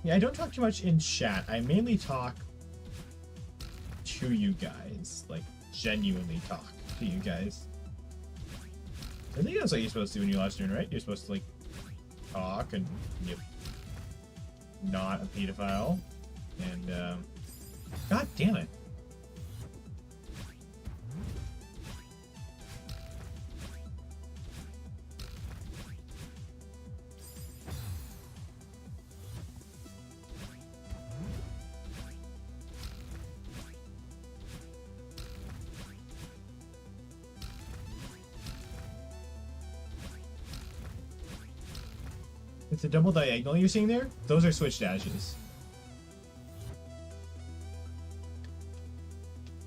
Yeah, I don't talk too much in chat. I mainly talk to you guys. Like, genuinely talk to you guys. I think that's what you're supposed to do when you live stream, right? You're supposed to, like, talk and you're not a pedophile. And, God damn it. It's the double diagonal you're seeing there? Those are switch dashes.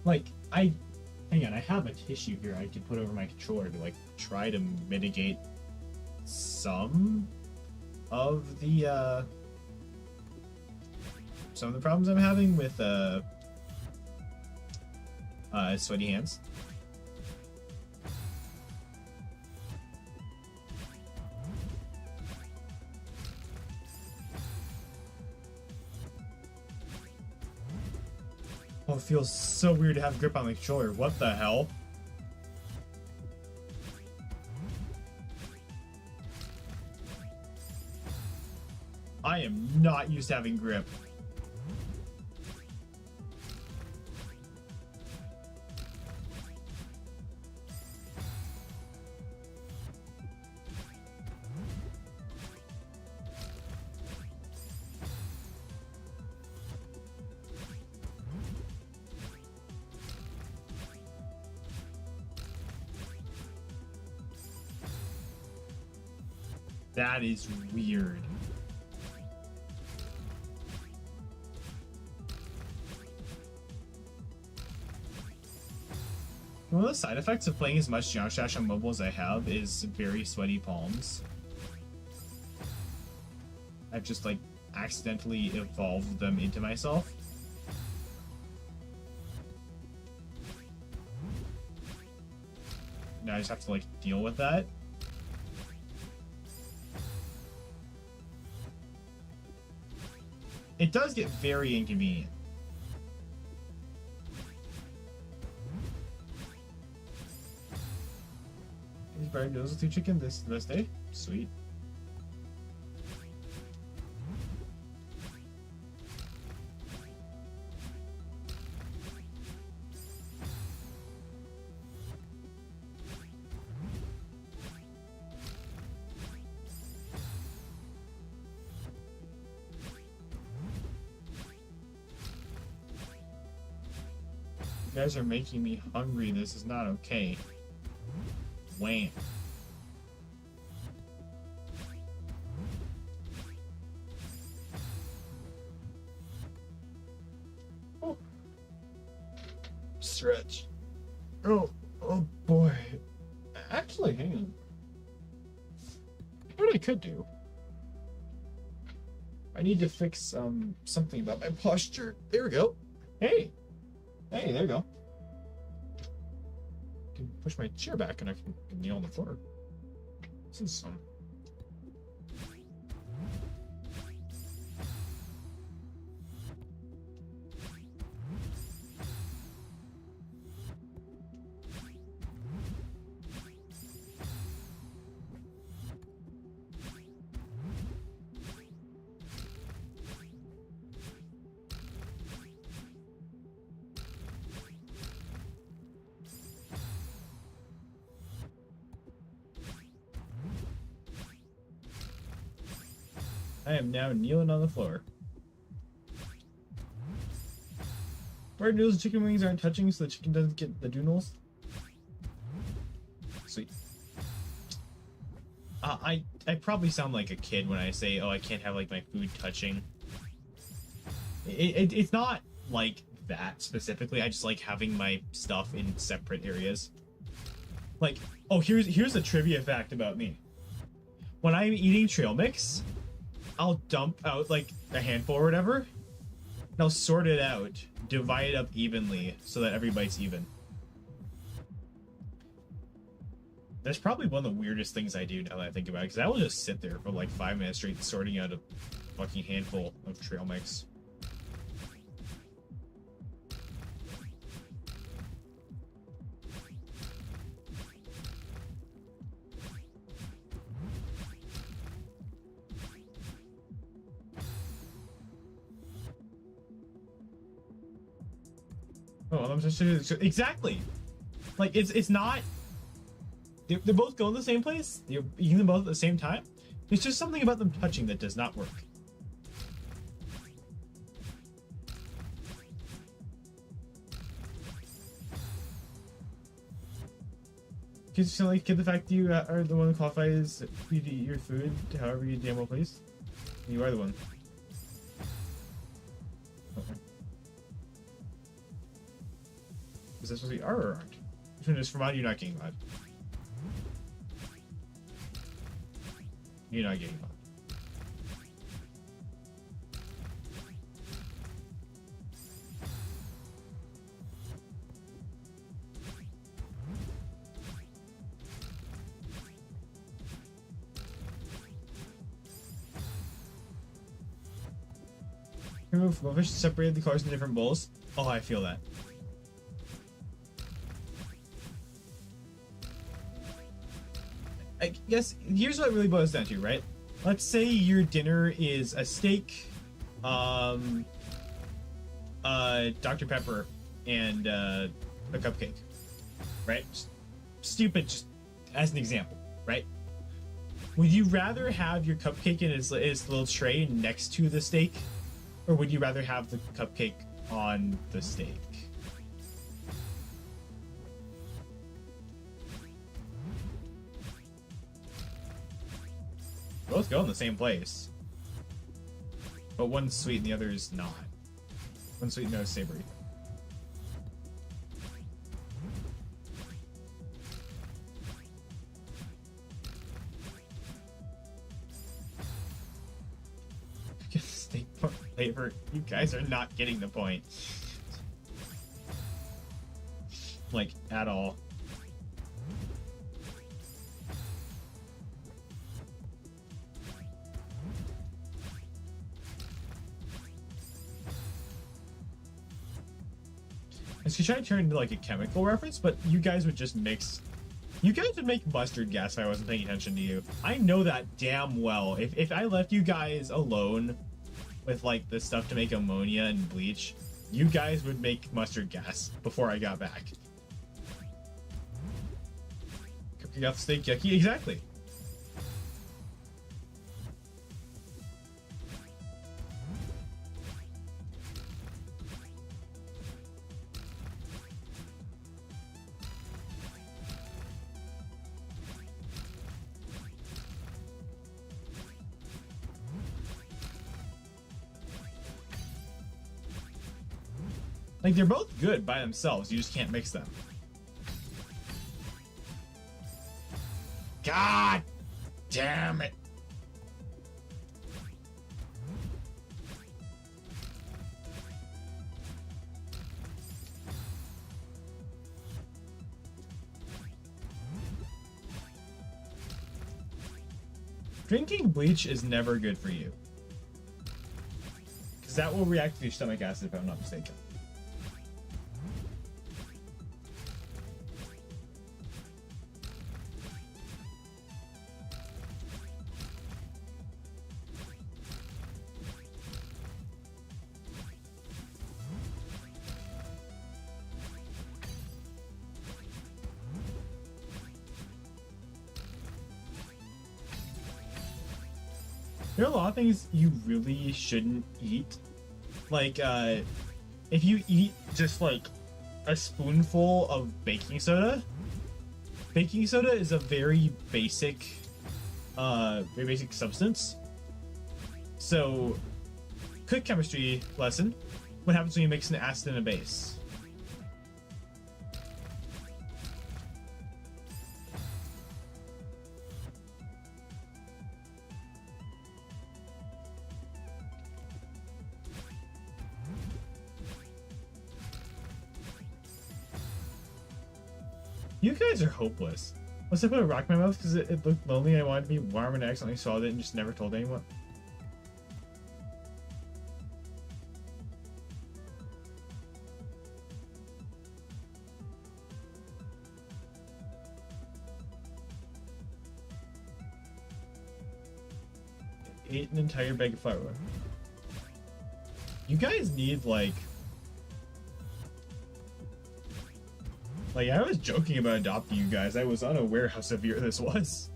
Like, hang on, I have a tissue here I can put over my controller to, like, try to mitigate some of the problems I'm having with, sweaty hands. Oh, it feels so weird to have grip on the controller. What the hell? I am not used to having grip. That is weird. One of the side effects of playing as much Geodash on mobile as I have is very sweaty palms. I've just, like, accidentally evolved them into myself. Now I just have to, like, deal with that. It does get very inconvenient. Is Brian noodles with 2 chicken this day? Sweet. You guys are making me hungry. This is not okay. Wham. Oh. Stretch. Oh boy. Actually, hang on. What I could do. I need to fix something about my posture. There we go. Hey, there we go. I can push my chair back and I can kneel on the floor. This is some. I am now kneeling on the floor. Bird noodles and chicken wings aren't touching so the chicken doesn't get the doodles. Sweet. I probably sound like a kid when I say, oh, I can't have like my food touching. It's not like that specifically. I just like having my stuff in separate areas. Like, oh, here's a trivia fact about me. When I'm eating trail mix, I'll dump out like a handful or whatever, and I'll sort it out, divide it up evenly so that every bite's even. That's probably one of the weirdest things I do now that I think about it, because I will just sit there for like 5 minutes straight sorting out a fucking handful of trail mix. Oh, I'm just exactly. Like it's not. They're both going to the same place. You're eating them both at the same time. There's just something about them touching that does not work. Because you like the fact that you are the one that qualifies you to eat your food however you damn well please. You are the one. Okay. Is this supposed to be R or aren't? Which one is from out? You're not getting that. You're not getting that. Remove goldfish, separate the colors in different bowls. Oh, I feel that. I guess here's what it really boils down to, right? Let's say your dinner is a steak, Dr. Pepper, and a cupcake, right? Stupid, just as an example, right? Would you rather have your cupcake in its little tray next to the steak, or would you rather have the cupcake on the steak? Both go in the same place, but one's sweet and the other is not. One's sweet and the other's savory. Steak flavor. You guys are not getting the point. Like, at all. I was trying to turn into like a chemical reference, but you guys would just mix. You guys would make mustard gas if I wasn't paying attention to you. I know that damn well. If I left you guys alone with like the stuff to make ammonia and bleach, you guys would make mustard gas before I got back. Cooking up steak yucky, exactly. Like, they're both good by themselves. You just can't mix them. God damn it. Drinking bleach is never good for you. Because that will react with your stomach acid, if I'm not mistaken. There are a lot of things you really shouldn't eat. Like, if you eat just like a spoonful of baking soda is a very basic substance. So, quick chemistry lesson. What happens when you mix an acid and a base? You guys are hopeless. Must I put a rock in my mouth because it looked lonely and I wanted to be warm and I accidentally swallowed it and just never told anyone? Ate an entire bag of flour. You guys need like I was joking about adopting you guys. I was unaware how severe this was.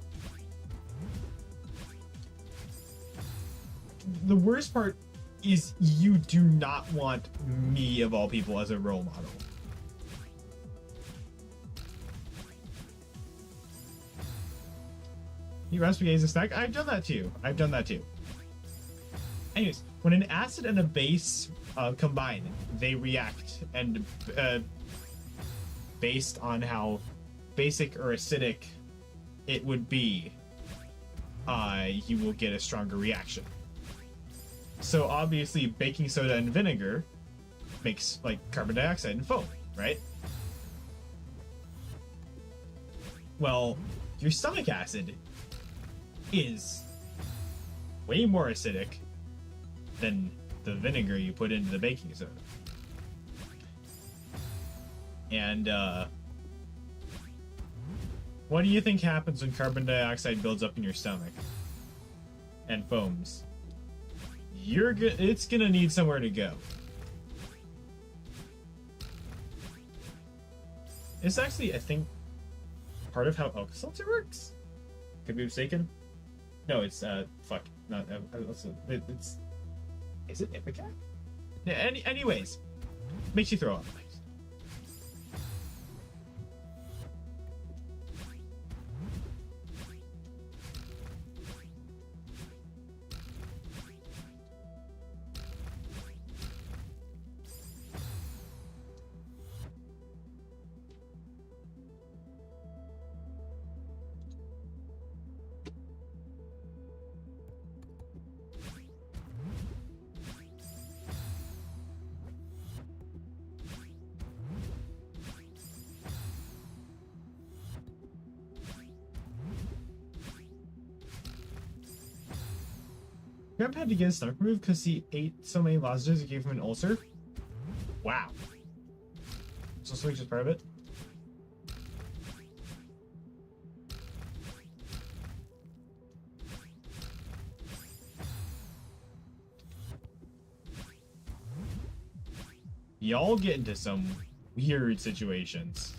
The worst part is you do not want me, of all people, as a role model. You raspberry is a snack? I've done that too. I've done that too. Anyways, when an acid and a base combine, they react, and based on how basic or acidic it would be, you will get a stronger reaction. So obviously baking soda and vinegar makes like carbon dioxide and foam, right? Well, your stomach acid is way more acidic than the vinegar you put into the baking soda. And what do you think happens when carbon dioxide builds up in your stomach and foams? It's gonna need somewhere to go. It's actually, I think, part of how Alka-Seltzer works. Could be mistaken. No, it's fuck, not it's. Is it Ipecac? Yeah. Anyways, makes you throw up. Grandpa had to get his stomach removed because he ate so many lozenges it gave him an ulcer. Wow. So sweet, just part of it. Y'all get into some weird situations.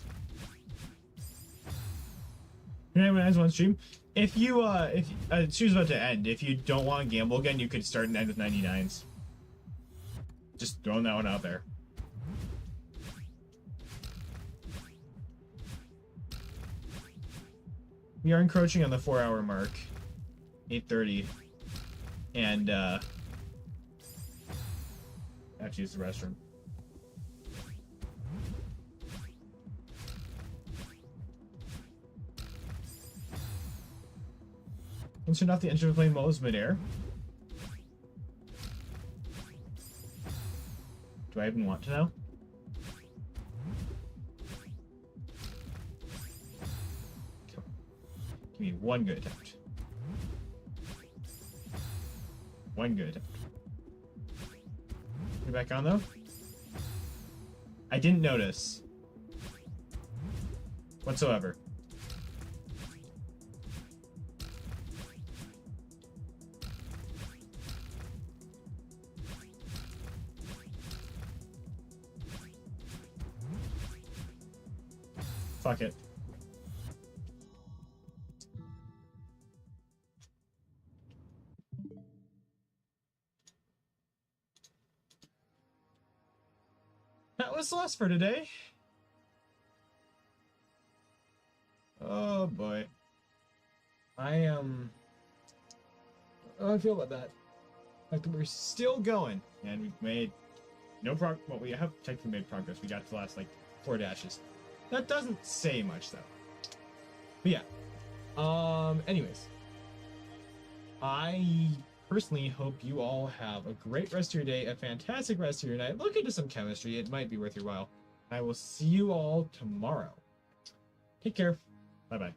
Good night, when I was on stream. If stream's about to end, if you don't want to gamble again, you could start and end with 99s. Just throwing that one out there. We are encroaching on the 4-hour mark. 8:30. And, I have to use the restroom. Once you're not the engine plane while it's midair. Do I even want to know? Give me one good attempt. One good attempt. Put it back on though. I didn't notice. Whatsoever. Fuck it. That was the last for today. Oh boy. I am... How do I feel about that? Like, we're still going, and we've made no well, we have technically made progress. We got to the last, like, 4 dashes. That doesn't say much, though. But yeah. Anyways. I personally hope you all have a great rest of your day, a fantastic rest of your night. Look into some chemistry. It might be worth your while. I will see you all tomorrow. Take care. Bye-bye.